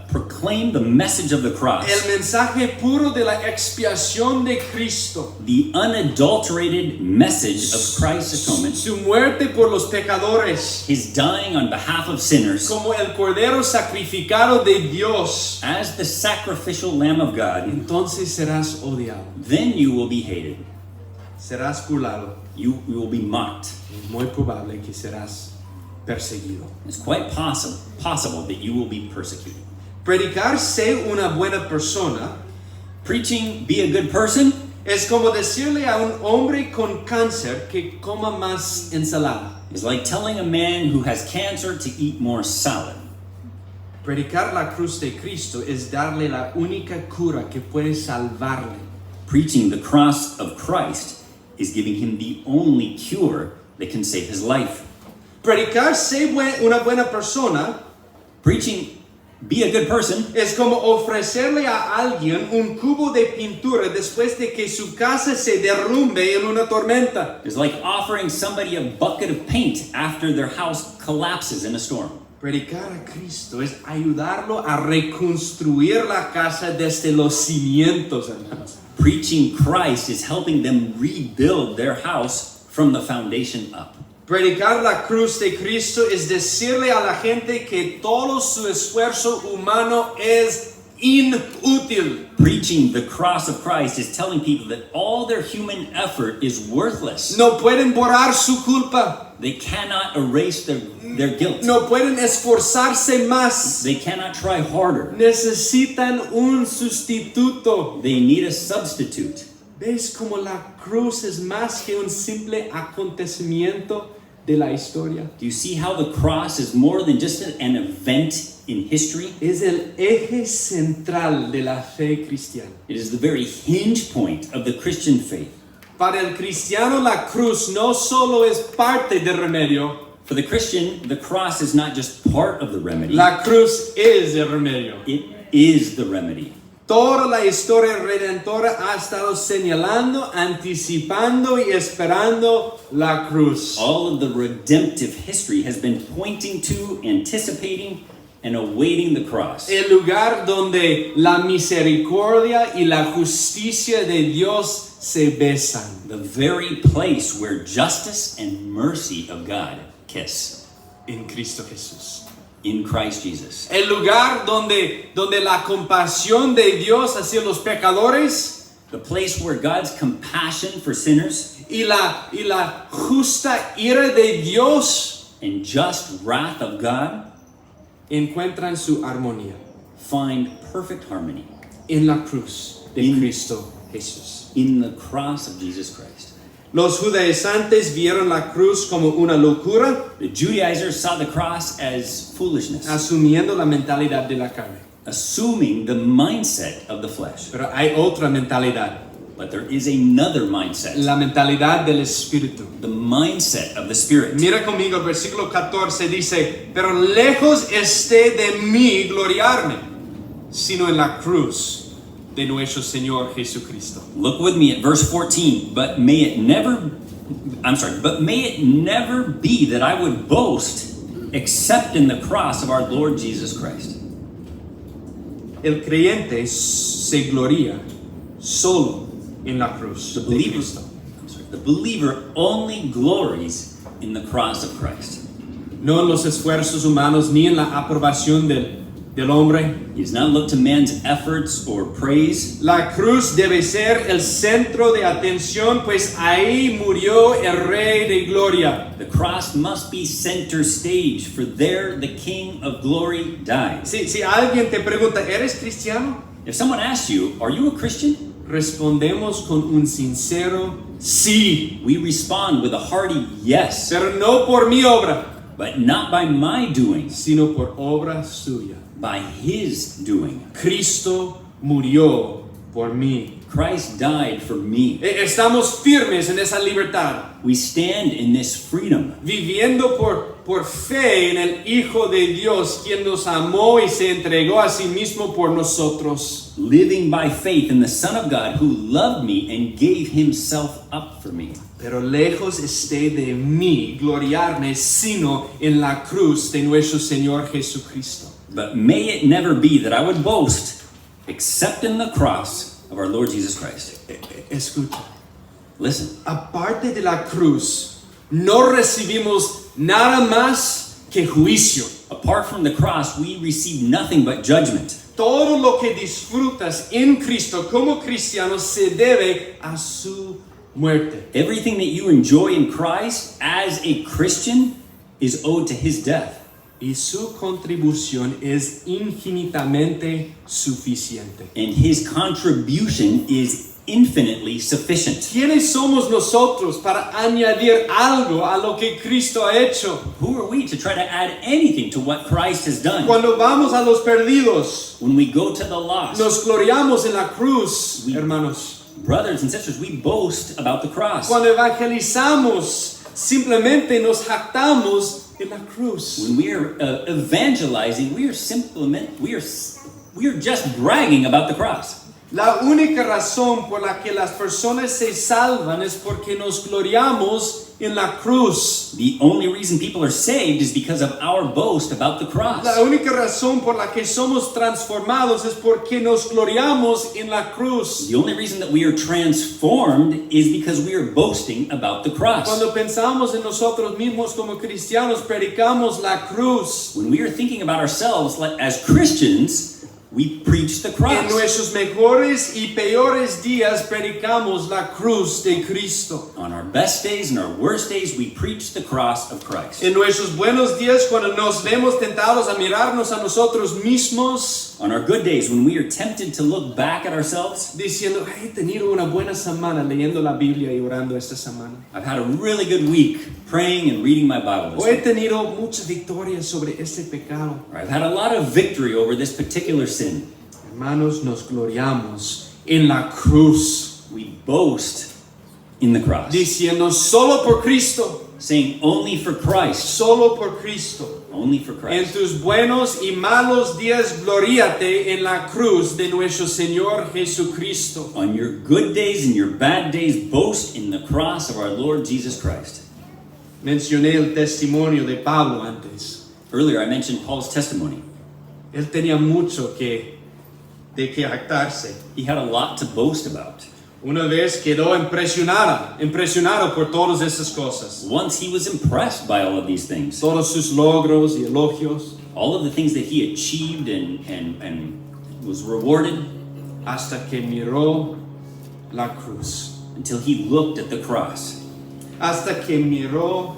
proclaim the message of the cross, el mensaje puro de la expiación de Cristo, the unadulterated message of Christ's atonement, su muerte por los pecadores, his dying on behalf of sinners, como el cordero sacrificado de Dios, as the sacrificial Lamb of God, entonces serás odiado, then you will be hated. serás burlado, You will be mocked. es muy probable que serás perseguido. It's quite possible that you will be persecuted. Predicar sé una buena persona Preaching, be a good person, es como decirle a un hombre con cáncer que coma más ensalada. is like telling a man who has cancer to eat more salad. Predicar la cruz de Cristo es darle la única cura que puede salvarle. Preaching the cross of Christ is giving him the only cure that can save his life. Predicar sé una buena persona Preaching, be a good person, es como ofrecerle a alguien un cubo de pintura después de que su casa se derrumbe en una tormenta. is like offering somebody a bucket of paint after their house collapses in a storm. Predicar a Cristo es ayudarlo a reconstruir la casa desde los cimientos, hermanos. Preaching Christ is helping them rebuild their house from the foundation up. Predicar la cruz de Cristo es decirle a la gente que todo su esfuerzo humano es inútil. Preaching the cross of Christ is telling people that all their human effort is worthless. No pueden borrar su culpa. They cannot erase their guilt. No pueden esforzarse más. They cannot try harder. Necesitan un sustituto. They need a substitute. ¿Ves cómo la cruz es más que un simple acontecimiento de la historia? Do you see how the cross is more than just an event in history? Es el eje central de la fe cristiana. It is the very hinge point of the Christian faith. Para el cristiano la cruz no solo es parte del remedio, For the Christian, the cross is not just part of the remedy, la cruz es el remedio. it is the remedy. Toda la historia redentora ha estado señalando, anticipando y esperando la cruz. All of the redemptive history has been pointing to, anticipating, and awaiting the cross. El lugar donde la misericordia y la justicia de Dios se besan. The very place where justice and mercy of God kiss En Cristo Jesús. in Christ Jesus. El lugar donde la compasión de Dios hacia los pecadores The place where God's compassion for sinners y la justa ira de Dios and just wrath of God encuentran su armonía find perfect harmony en la cruz de In- Cristo Jesús. in the cross of Jesus Christ. Los judaizantes vieron la cruz como una locura, The Judaizers saw the cross as foolishness, asumiendo la mentalidad de la carne. assuming the mindset of the flesh. Pero hay otra mentalidad, But there is another mindset, la mentalidad del Espíritu. the mindset of the Spirit. Mira conmigo, el versículo 14 dice, pero lejos esté de mí gloriarme, sino en la cruz de nuestro Señor Jesucristo. Look with me at verse 14. But may it never be that I would boast except in the cross of our Lord Jesus Christ. El creyente se gloria solo en la cruz The de believer, Cristo. the believer only glories in the cross of Christ. No en los esfuerzos humanos ni en la aprobación del hombre. He does not look to man's efforts or praise. La cruz debe ser el centro de atención, pues ahí murió el Rey de Gloria. The cross must be center stage, for there the King of glory died. Si alguien te pregunta, ¿eres cristiano? If someone asks you, are you a Christian? Respondemos con un sincero sí, We respond with a hearty yes, pero no por mi obra, but not by my doing, sino por obra suya. by his doing. Cristo murió por mí. Christ died for me. Estamos firmes en esa libertad, We stand in this freedom, viviendo por fe en el Hijo de Dios, quien nos amó y se entregó a sí mismo por nosotros. living by faith in the Son of God who loved me and gave himself up for me. Pero lejos esté de mí gloriarme, sino en la cruz de nuestro Señor Jesucristo. But may it never be that I would boast except in the cross of our Lord Jesus Christ. Escucha, Listen, aparte de la cruz, no recibimos nada más que juicio. apart from the cross, we receive nothing but judgment. Todo lo que disfrutas en Cristo como cristiano se debe a su muerte. Everything that you enjoy in Christ as a Christian is owed to his death. Y su contribución es infinitamente suficiente. And his contribution is infinitely sufficient. ¿Quiénes somos nosotros para añadir algo a lo que Cristo ha hecho? Who are we to try to add anything to what Christ has done? Cuando vamos a los perdidos, When we go to the lost, nos gloriamos en la cruz, hermanos. brothers and sisters, we boast about the cross. Cuando evangelizamos, simplemente nos jactamos en la cruz. When we are evangelizing, we are just bragging about the cross. La única razón por la que las personas se salvan es porque nos gloriamos en la cruz. The only reason people are saved is because of our boast about the cross. La única razón por la que somos transformados es porque nos gloriamos en la cruz. The only reason that we are transformed is because we are boasting about the cross. Cuando pensamos en nosotros mismos como cristianos, predicamos la cruz. When we are thinking about ourselves as Christians, we preach the En cross. nuestros mejores y peores días predicamos la cruz de Cristo. On our best days and our worst days, we preach the cross of Christ. En nuestros buenos días, cuando nos vemos tentados a mirarnos a nosotros mismos, On our good days, when we are tempted to look back at ourselves, diciendo, he tenido una buena semana leyendo la Biblia y orando esta semana. I've had a really good week praying and reading my Bible this O he week. tenido mucha victoria sobre este pecado. Or I've had a lot of victory over this particular sin. Hermanos, nos gloriamos en la cruz, We boast in the cross, diciendo solo por Cristo, saying only for Christ, solo por Cristo. only for En Christ. tus buenos y malos días, gloríate en la cruz de nuestro Señor Jesucristo. On your good days and your bad days, boast in the cross of our Lord Jesus Christ. Mencioné el testimonio de Pablo antes. Earlier, I mentioned Paul's testimony. Él tenía mucho de que jactarse. He had a lot to boast about. Una vez quedó impresionado por todas esas cosas. Once he was impressed by all of these things, Todos sus logros y elogios, all of the things that he achieved and was rewarded, hasta que miró la cruz. until he looked at the cross. Hasta que miró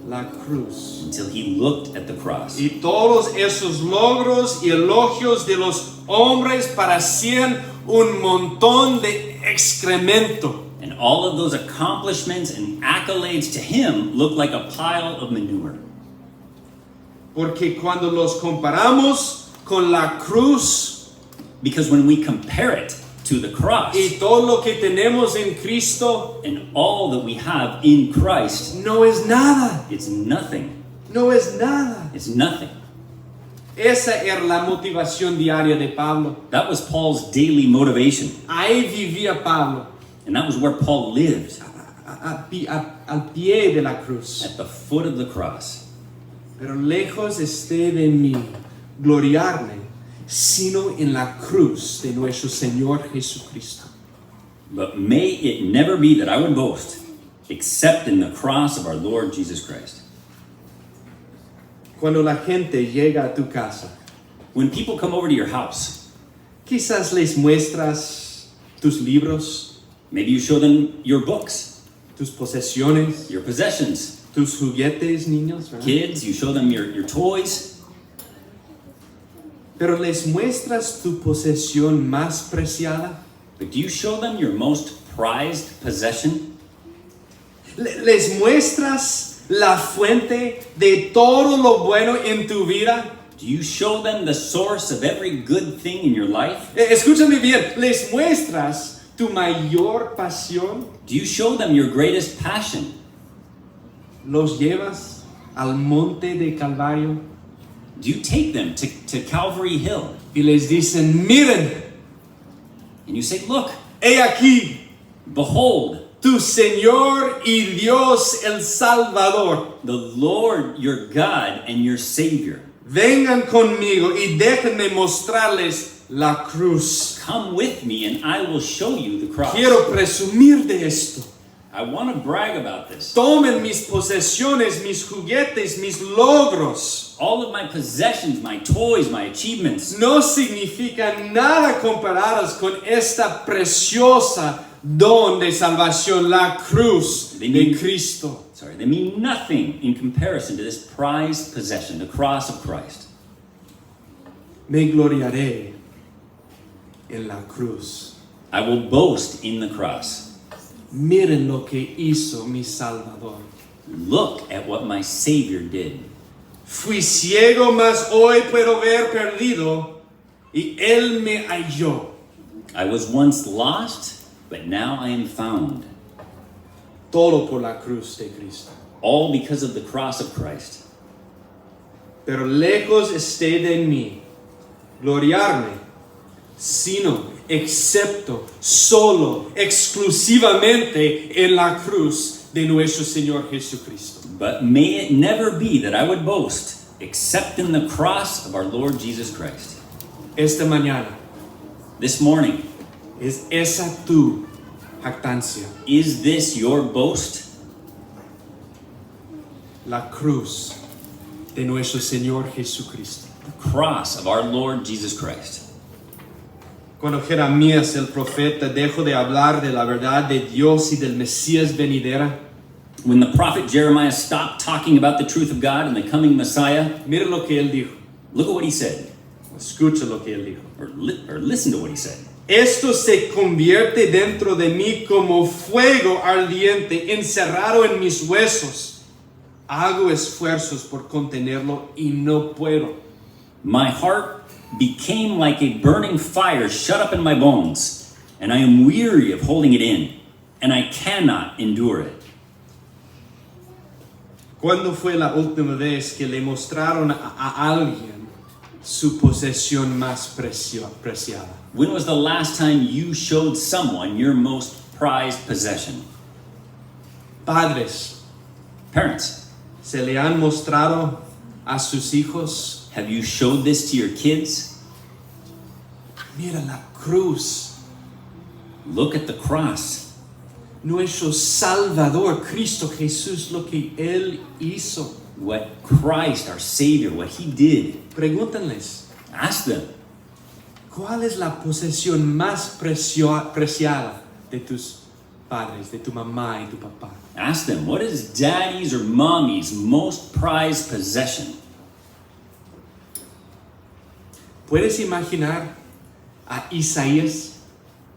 la cruz. Until he looked at the cross. Y todos esos logros y elogios de los hombres parecían un montón de excremento. And all of those accomplishments and accolades to him looked like a pile of manure. Porque cuando los comparamos con la cruz Because when we compare it to the cross y todo lo que tenemos en Cristo, and all that we have in Christ, no es nada. it's nothing. No es nada. It's nothing. Esa era la motivación diaria de Pablo. That was Paul's daily motivation. Ahí vivía Pablo, And that was where Paul lived, al pie de la cruz. at the foot of the cross. Pero lejos esté de mí gloriarme, sino en la cruz de nuestro Señor Jesucristo. But may it never be that I would boast except in the cross of our Lord Jesus Christ. Cuando la gente llega a tu casa, When people come over to your house, quizás les muestras tus libros, maybe you show them your books, tus posesiones, your possessions. tus juguetes, niños, ¿verdad? Kids, you show them your toys. Pero les muestras tu posesión más preciada. But do you show them your most prized possession? Les muestras la fuente de todo lo bueno en tu vida. Do you show them the source of every good thing in your life? Escúchame bien, les muestras tu mayor pasión. Do you show them your greatest passion? Los llevas al monte de Calvario Do you take them to Calvary Hill y les dicen, miren, and you say, look, he aquí behold, tu Señor y Dios el Salvador. the Lord your God and your Savior. Vengan conmigo y déjenme mostrarles la cruz. Come with me and I will show you the cross. Quiero presumir de esto. I want to brag about this. Tomen mis posesiones, mis juguetes, mis logros. All of my possessions, my toys, my achievements, No significan nada comparadas con esta preciosa don de salvación, la cruz de Cristo. they mean nothing in comparison to this prized possession, the cross of Christ. Me gloriaré en la cruz. I will boast in the cross. Miren lo que hizo mi Salvador. Look at what my Savior did. Fui ciego, mas hoy puedo ver perdido, y Él me halló. I was once lost, but now I am found. Todo por la cruz de Cristo. All because of the cross of Christ. Pero lejos esté de mí gloriarme, sino excepto, solo, exclusivamente en la cruz de nuestro Señor Jesucristo. But may it never be that I would boast except in the cross of our Lord Jesus Christ. Esta mañana This morning, es esa tu jactancia, is this your boast? la cruz de nuestro Señor Jesucristo. the cross of our Lord Jesus Christ. Cuando Jeremías el profeta dejó de hablar de la verdad de Dios y del Mesías venidera, When the prophet Jeremiah stopped talking about the truth of God and the coming Messiah, mire lo que él dijo. look at what he said, Escucha lo que él dijo. or listen to what he said. Esto se convierte dentro de mí como fuego ardiente encerrado en mis huesos. Hago esfuerzos por contenerlo y no puedo. My heart became like a burning fire shut up in my bones, and I am weary of holding it in, and I cannot endure it. ¿Cuándo fue la última vez que le mostraron a alguien su posesión más preciada? When was the last time you showed someone your most prized possession? Padres, Parents, ¿se le han mostrado a sus hijos? have you showed this to your kids? Mira la cruz, Look at the cross. nuestro Salvador, Cristo Jesús, lo que Él hizo. What Christ, our Savior, what He did. Pregúntenles, Ask them. ¿cuál es la posesión más preciada de tus padres, de tu mamá y tu papá? Ask them, what is daddy's or mommy's most prized possession? ¿Puedes imaginar a Isaías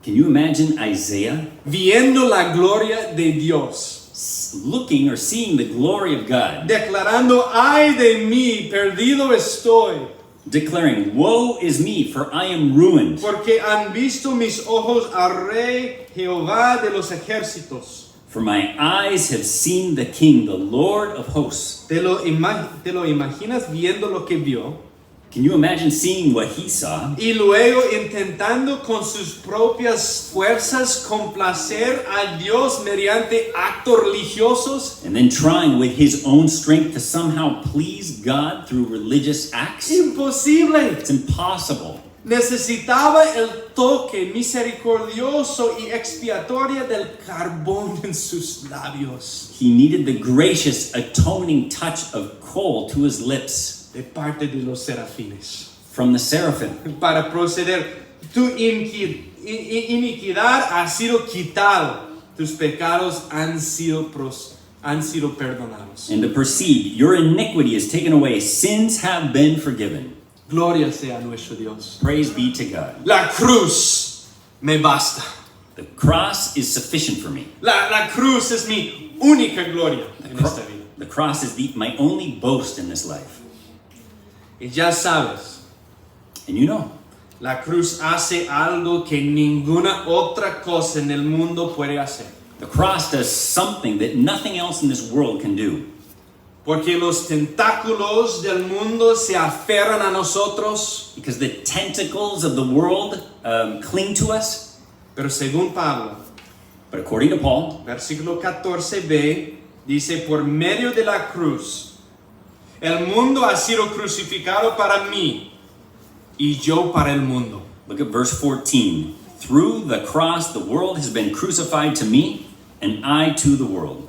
Can you imagine Isaiah viendo la gloria de Dios, looking or seeing the glory of God, declarando, ay de mí, perdido estoy, declaring, woe is me, for I am ruined, porque han visto mis ojos al Rey Jehová de los ejércitos? for my eyes have seen the King, the Lord of hosts. ¿Te lo imaginas viendo lo que vio? Can you imagine seeing what he saw Y luego intentando con sus propias fuerzas complacer a Dios mediante actos religiosos? and then trying with his own strength to somehow please God through religious acts? Imposible. It's impossible. Necesitaba el toque misericordioso y expiatorio del carbón en sus labios He needed the gracious, atoning touch of coal to his lips de parte de los serafines from the seraphim. para proceder. Tu iniquidad ha sido quitado, tus pecados han sido perdonados. And to proceed, your iniquity is taken away, sins have been forgiven. Gloria sea nuestro Dios. Praise be to God. La cruz me basta. The cross is sufficient for me. La cruz es mi única gloria en esta vida. The cross is my only boast in this life. Y ya sabes, And you know, la cruz hace algo que ninguna otra cosa en el mundo puede hacer. the cross does something that nothing else in this world can do. Porque los tentáculos del mundo se aferran a nosotros. Because the tentacles of the world cling to us. Pero según Pablo, But according to Paul, versículo 14b, dice, por medio de la cruz, el mundo ha sido crucificado para mí y yo para el mundo. look at verse 14. Through the cross, the world has been crucified to me, and I to the world.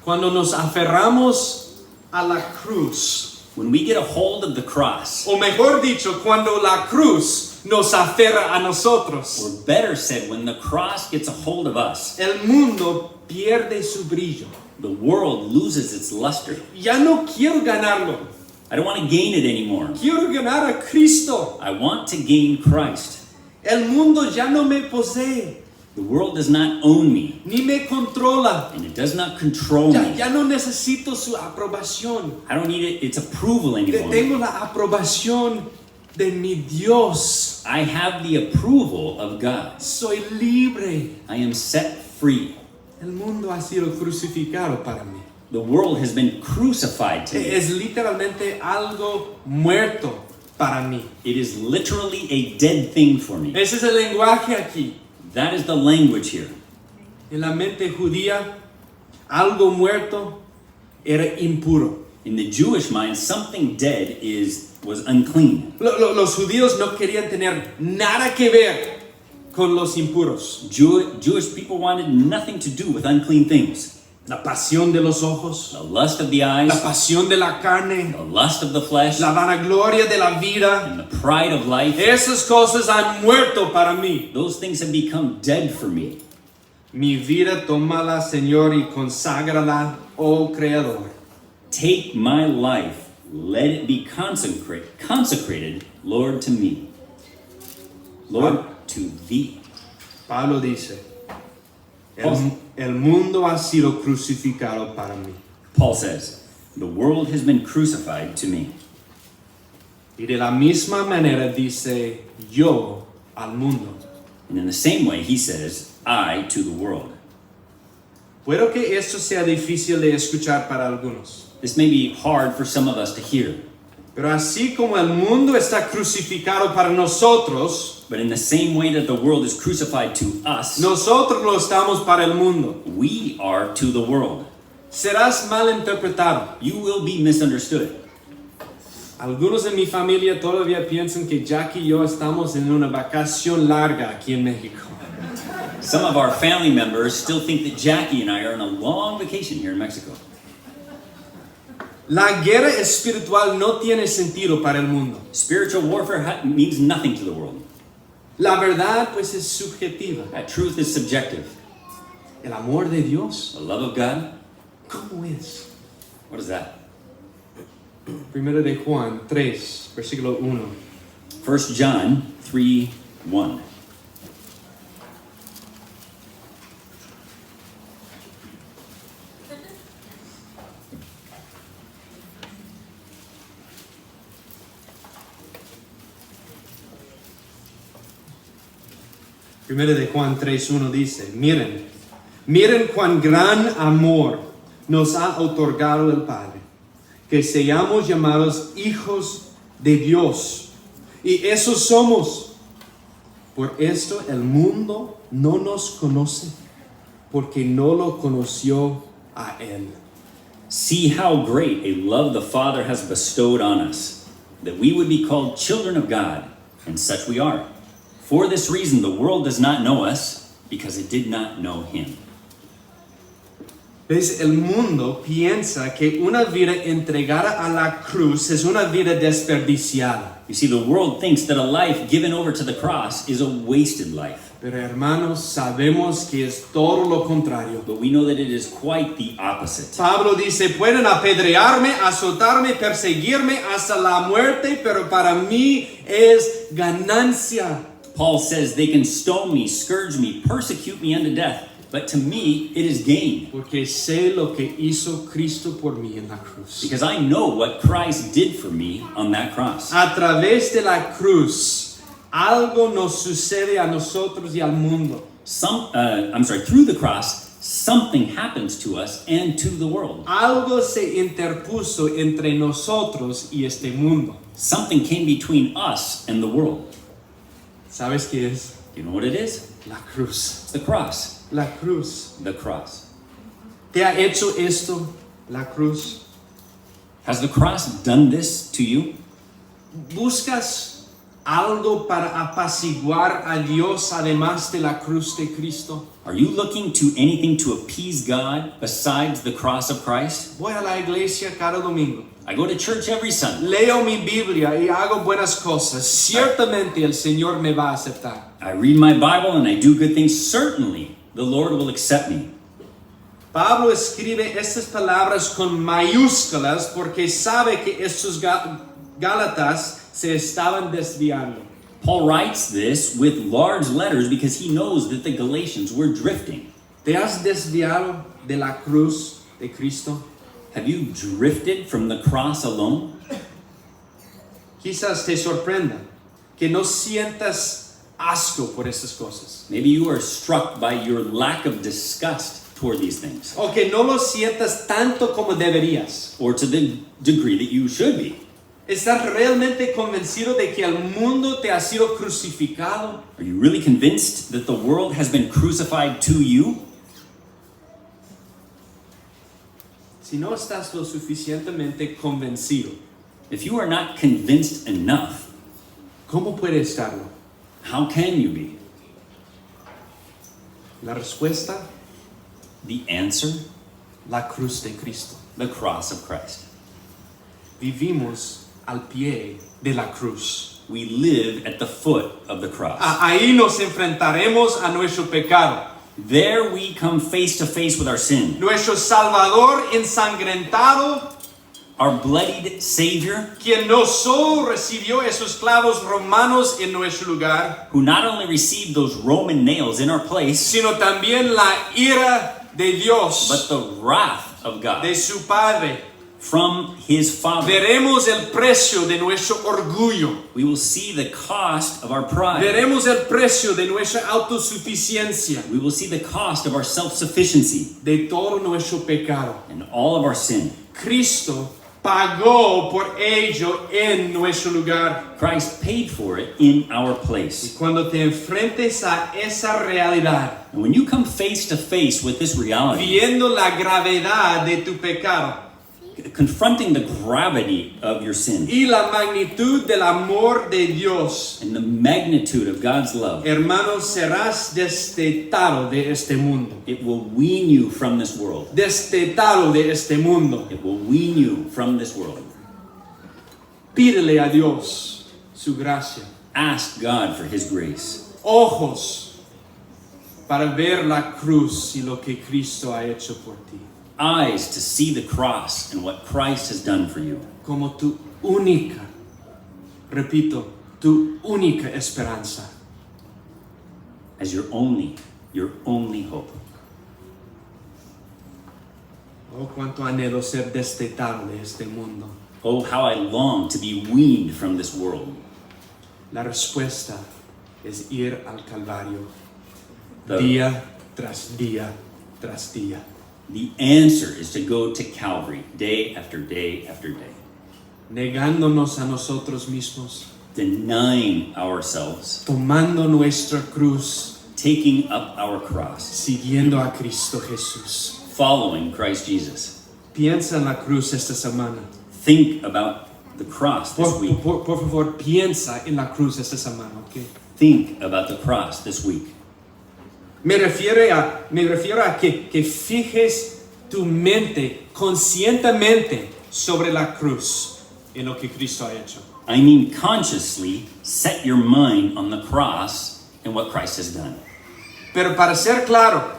Cuando nos aferramos a la cruz, When we get a hold of the cross, o mejor dicho, cuando la cruz nos aferra a nosotros, or better said, when the cross gets a hold of us, el mundo pierde su brillo. the world loses its luster. Ya no quiero ganarlo, I don't want to gain it anymore. quiero ganar a Cristo. I want to gain Christ. El mundo ya no me posee, The world does not own me, ni me controla. and it does not control me. Ya no necesito su aprobación. I don't need its approval anymore. Tengo la aprobación de mi Dios. I have the approval of God. Soy libre. I am set free. El mundo ha sido crucificado para mí. The world has been crucified to me. Es literalmente algo muerto para mí. It is literally a dead thing for me. Ese es el lenguaje aquí. That is the language here. En la mente judía, algo muerto era impuro. In the Jewish mind, something dead was unclean. Los judíos no querían tener nada que ver con los impuros. Jewish people wanted nothing to do with unclean things. la pasión de los ojos, the lust of the eyes, la pasión de la carne, the lust of the flesh, la vanagloria de la vida. and the pride of life. Esas cosas han muerto para mí. Those things have become dead for me. Mi vida, tómala, Señor, y conságrala, oh Creador. Take my life, let it be consecrated, Lord, to me. Lord, to thee. Pablo dice, el mundo ha sido crucificado para mí. Paul says, the world has been crucified to me. Y de la misma manera dice, yo al mundo. And in the same way, he says, I to the world. Puedo que esto sea difícil de escuchar para algunos. This may be hard for some of us to hear, Pero así como el mundo está crucificado para nosotros, but in the same way that the world is crucified to us, nosotros lo estamos para el mundo. we are to the world. Serás mal interpretado. You will be misunderstood. Algunos de mi familia todavía piensan que Jackie y yo estamos en una vacación larga aquí en México. Some of our family members still think that Jackie and I are on a long vacation here in Mexico. La guerra espiritual no tiene sentido para el mundo. Spiritual warfare means nothing to the world. La verdad pues es subjetiva. That truth is subjective. El amor de Dios, The love of God, ¿cómo es? what is that? Primero de Juan 3, versículo 1. 1 John 3:1. Primero de Juan 3:1 dice, miren cuán gran amor nos ha otorgado el Padre, que seamos llamados hijos de Dios. Y eso somos. Por esto el mundo no nos conoce, porque no lo conoció a Él. See how great a love the Father has bestowed on us, that we would be called children of God, and such we are. For this reason, the world does not know us, because it did not know him. ¿Ves? El mundo piensa que una vida entregada a la cruz es una vida desperdiciada. You see, the world thinks that a life given over to the cross is a wasted life. Pero hermanos, sabemos que es todo lo contrario. But we know that it is quite the opposite. Pablo dice, pueden apedrearme, azotarme, perseguirme hasta la muerte, pero para mí es ganancia. Paul says they can stone me, scourge me, persecute me unto death, but to me it is gain, Porque sé lo que hizo Cristo por mí en la cruz. because I know what Christ did for me on that cross. A través de la cruz, algo nos sucede a nosotros y al mundo. Through the cross, something happens to us and to the world. Algo se interpuso entre nosotros y este mundo. Something came between us and the world. ¿Sabes qué es? You know what it is? La cruz. It's the cross. La cruz. The cross. ¿Te ha hecho esto la cruz? Has the cross done this to you? ¿Buscas algo para apaciguar a Dios además de la cruz de Cristo? Are you looking to anything to appease God besides the cross of Christ? Voy a la iglesia cada domingo. I go to church every Sunday. Leo mi Biblia y hago buenas cosas. Ciertamente el Señor me va a aceptar. I read my Bible and I do good things. Certainly, the Lord will accept me. Pablo escribe estas palabras con mayúsculas porque sabe que estos Gálatas se estaban desviando. Paul writes this with large letters because he knows that the Galatians were drifting. ¿Te has desviado de la cruz de Cristo? Have you drifted from the cross alone? Quizás te sorprenda que no sientas asco por estas cosas. Maybe you are struck by your lack of disgust toward these things, O que no lo sientas tanto como deberías. or to the degree that you should be. ¿Estás realmente convencido de que el mundo te ha sido crucificado? Are you really convinced that the world has been crucified to you? Si no estás lo suficientemente convencido, If you are not convinced enough, ¿cómo puede estarlo? how can you be? La respuesta, The answer? la cruz de Cristo. the cross of Christ. Vivimos al pie de la cruz. We live at the foot of the cross. Ahí nos enfrentaremos a nuestro pecado. There we come face to face with our sin. Nuestro Salvador ensangrentado, Our bloodied Savior, quien no solo recibió esos clavos romanos en nuestro lugar, who not only received those Roman nails in our place, sino también la ira de Dios, but the wrath of God de su Padre. from His Father. Veremos el precio de nuestro orgullo. We will see the cost of our pride. Veremos el precio de nuestra autosuficiencia, We will see the cost of our self-sufficiency de todo nuestro pecado. and all of our sin. Cristo pagó por ello en nuestro lugar. Christ paid for it in our place. Cuando te enfrentes a esa realidad, And when you come face to face with this reality, viendo la gravedad de tu pecado confronting the gravity of your sin y la magnitud del amor de Dios, and the magnitude of God's love, hermano, serás destetado de este mundo. it will wean you from this world. Destetado de este mundo. It will wean you from this world. Pídele a Dios su gracia. Ask God for His grace. Ojos para ver la cruz y lo que Cristo ha hecho por ti. Eyes to see the cross and what Christ has done for you. Como tu única, repito, tu única esperanza. As your only hope. Oh, cuánto anhelo ser destetado de este mundo. Oh, how I long to be weaned from this world. La respuesta es ir al Calvario, The- día tras día tras día. The answer is to go to Calvary day after day after day, Negándonos a nosotros mismos, denying ourselves, tomando nuestra cruz, taking up our cross, siguiendo a Cristo Jesús. following Christ Jesus. Piensa en la cruz esta semana. Think about the cross this week. Por favor, piensa en la cruz esta semana, ¿ok? Think about the cross this week. Me refiero a que fijes tu mente conscientemente sobre la cruz en lo que Cristo ha hecho. I mean, consciously set your mind on the cross and what Christ has done. Pero para ser claro,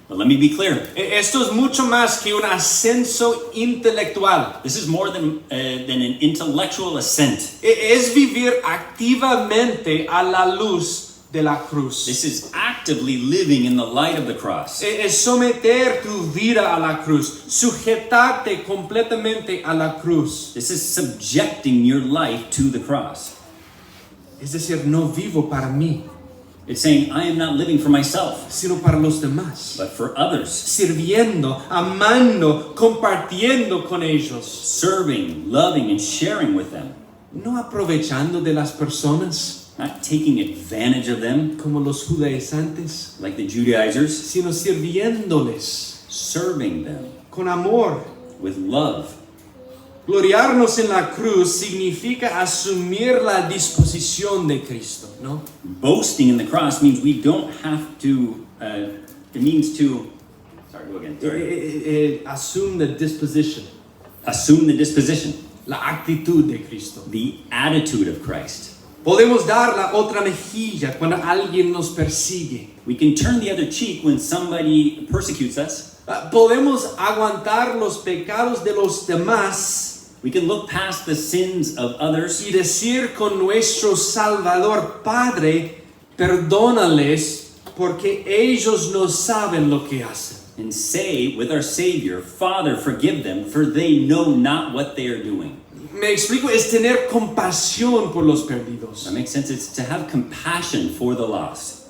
But let me be clear. esto es mucho más que un ascenso intelectual. This is more than an intellectual assent. Es vivir activamente a la luz de la cruz. This is actively living in the light of the cross. Es someter tu vida a la cruz, sujetarte completamente a la cruz. This is subjecting your life to the cross. Es decir, no vivo para mí, It's saying, I am not living for myself, sino para los demás. but for others. Sirviendo, amando, compartiendo con ellos. Serving, loving, and sharing with them. No aprovechando de las personas Not taking advantage of them como los judaizantes, like the Judaizers. sino sirviéndoles Serving them con amor. with love. Gloriarnos en la cruz significa asumir la disposición de Cristo, ¿no? Boasting in the cross means we don't have to, it means to, sorry, go again, sorry. Assume the disposition, Assume the disposition, la actitud de Cristo. the attitude of Christ. Podemos dar la otra mejilla cuando alguien nos persigue. We can turn the other cheek when somebody persecutes us. Podemos aguantar los pecados de los demás We can look past the sins of others y decir con nuestro Salvador, Padre, perdónales porque ellos no saben lo que hacen. and say with our Savior, Father, forgive them, for they know not what they are doing. Me explico, es tener compasión por los perdidos. That makes sense. It's to have compassion for the lost.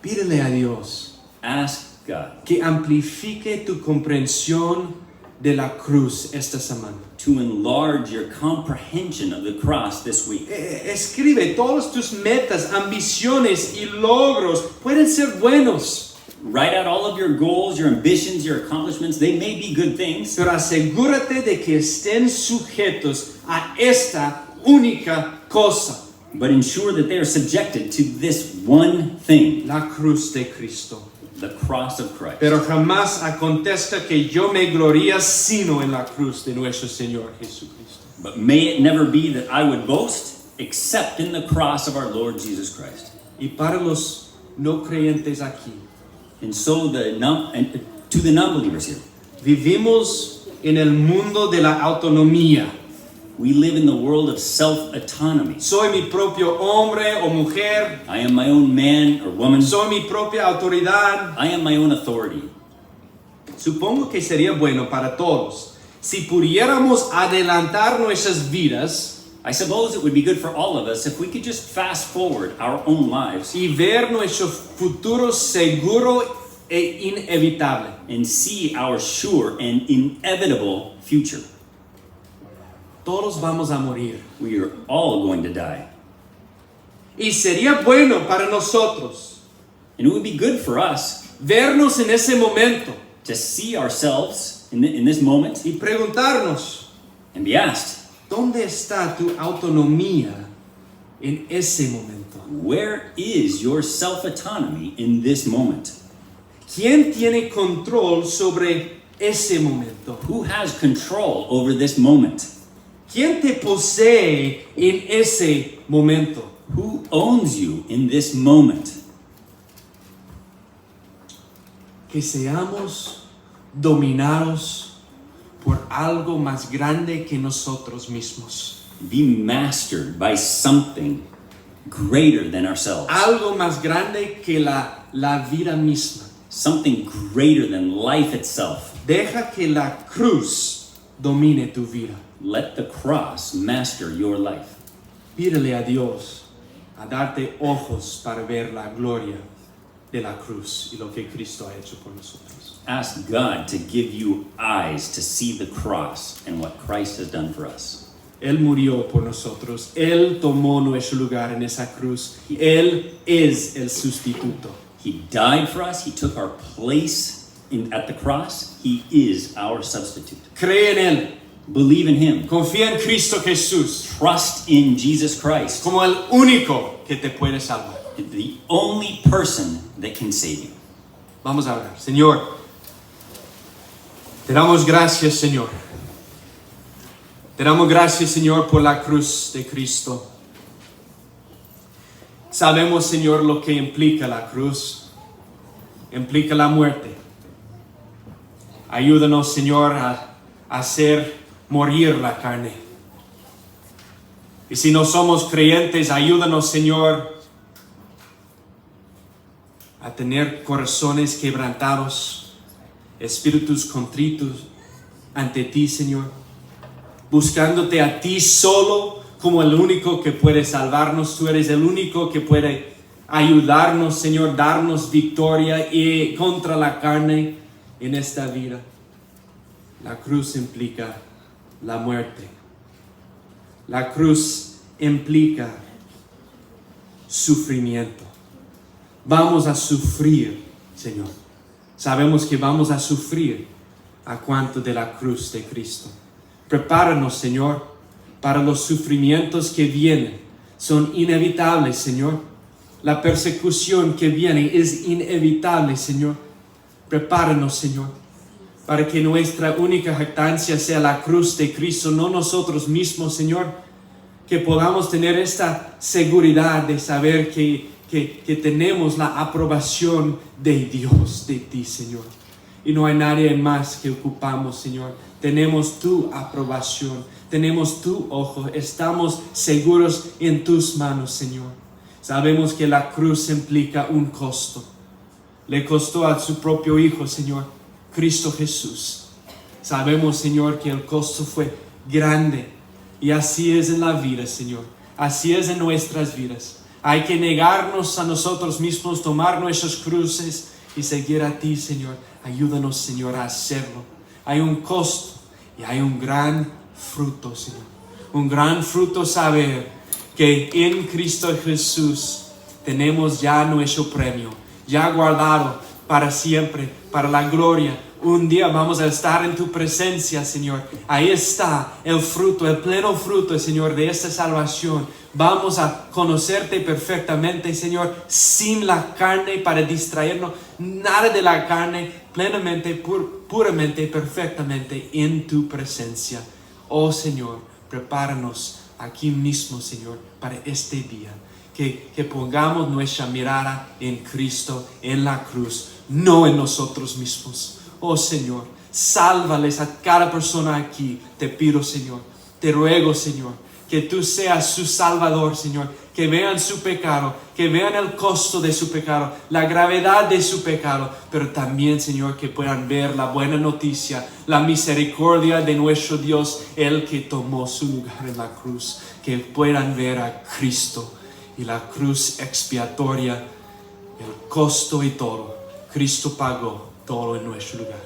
Pídele a Dios Ask God que amplifique tu comprensión de la cruz esta semana. to enlarge your comprehension of the cross this week. Escribe todos tus metas, ambiciones y logros. Pueden ser buenos, Write out all of your goals, your ambitions, your accomplishments. They may be good things, pero asegúrate de que estén sujetos a esta única cosa, but ensure that they are subjected to this one thing, la cruz de Cristo. the cross of Christ. Pero jamás acontezca que yo me gloríe sino en la cruz de nuestro Señor Jesucristo. But may it never be that I would boast except in the cross of our Lord Jesus Christ. Y para los no creyentes aquí, And so to the non-believers here, vivimos en el mundo de la autonomía. we live in the world of self-autonomy. Soy mi propio hombre o mujer. I am my own man or woman. Soy mi propia autoridad. I am my own authority. Supongo que sería bueno para todos si pudiéramos adelantar nuestras vidas I suppose it would be good for all of us if we could just fast forward our own lives y ver nuestro futuro seguro e inevitable. and see our sure and inevitable future. Todos vamos a morir. We are all going to die. Y sería bueno para nosotros And it would be good for us vernos en ese momento to see ourselves in this moment y preguntarnos, and be asked, ¿dónde está tu autonomía en ese momento? where is your self-autonomy in this moment? ¿Quién tiene control sobre ese momento? Who has control over this moment? ¿Quién te posee en ese momento? Who owns you in this moment? Que seamos dominados por algo más grande que nosotros mismos. Be mastered by something greater than ourselves. Algo más grande que la vida misma. Something greater than life itself. Deja que la cruz domine tu vida. Let the cross master your life. Pídele a Dios a darte ojos para ver la gloria de la cruz y lo que Cristo ha hecho por nosotros. Ask God to give you eyes to see the cross and what Christ has done for us. Él murió por nosotros. Él tomó nuestro lugar en esa cruz. Él es el sustituto. He died for us. He took our place at the cross. He is our substitute. Cree en Él. Believe in Him. Confía en Cristo Jesús Trust in Jesus Christ, como el único que te puede salvar. the only person that can save you. Vamos a orar. Señor, te damos gracias, Señor. Te damos gracias, Señor, por la cruz de Cristo. Sabemos, Señor, lo que implica la cruz. Implica la muerte. Ayúdanos, Señor, a hacer morir la carne. Y si no somos creyentes, ayúdanos, Señor, a tener corazones quebrantados, espíritus contritos ante ti, Señor, buscándote a ti solo como el único que puede salvarnos. Tú eres el único que puede ayudarnos, Señor, darnos victoria y contra la carne en esta vida. La cruz implica la muerte. La cruz implica sufrimiento. Vamos a sufrir, Señor. Sabemos que vamos a sufrir a cuanto de la cruz de Cristo. Prepáranos, Señor, para los sufrimientos que vienen. Son inevitables, Señor. La persecución que viene es inevitable, Señor. Prepáranos, Señor, para que nuestra única jactancia sea la cruz de Cristo, no nosotros mismos, Señor. Que podamos tener esta seguridad de saber que tenemos la aprobación de Dios, de ti, Señor. Y no hay nadie más que ocupamos, Señor. Tenemos tu aprobación, tenemos tu ojo, estamos seguros en tus manos, Señor. Sabemos que la cruz implica un costo. Le costó a su propio Hijo, Señor, Cristo Jesús. Sabemos, Señor, que el costo fue grande. Y así es en la vida, Señor. Así es en nuestras vidas. Hay que negarnos a nosotros mismos, tomar nuestras cruces y seguir a ti, Señor. Ayúdanos, Señor, a hacerlo. Hay un costo y hay un gran fruto, Señor. Un gran fruto saber que en Cristo Jesús tenemos ya nuestro premio, ya guardado para siempre, para la gloria. Un día vamos a estar en tu presencia, Señor. Ahí está el fruto, el pleno fruto, Señor, de esta salvación. Vamos a conocerte perfectamente, Señor, sin la carne para distraernos. Nada de la carne, plenamente, puramente, perfectamente en tu presencia. Oh, Señor, prepáranos aquí mismo, Señor, para este día. Que pongamos nuestra mirada en Cristo, en la cruz, no en nosotros mismos. Oh Señor, sálvales a cada persona aquí. Te pido, Señor, te ruego, Señor, que tú seas su Salvador, Señor. Que vean su pecado, que vean el costo de su pecado, la gravedad de su pecado. Pero también, Señor, que puedan ver la buena noticia, la misericordia de nuestro Dios, el que tomó su lugar en la cruz. Que puedan ver a Cristo y la cruz expiatoria, el costo y todo. Cristo pagó todo en nuestro lugar.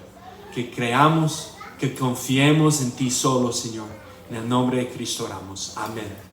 Que creamos, que confiemos en ti solo, Señor. En el nombre de Cristo oramos. Amén.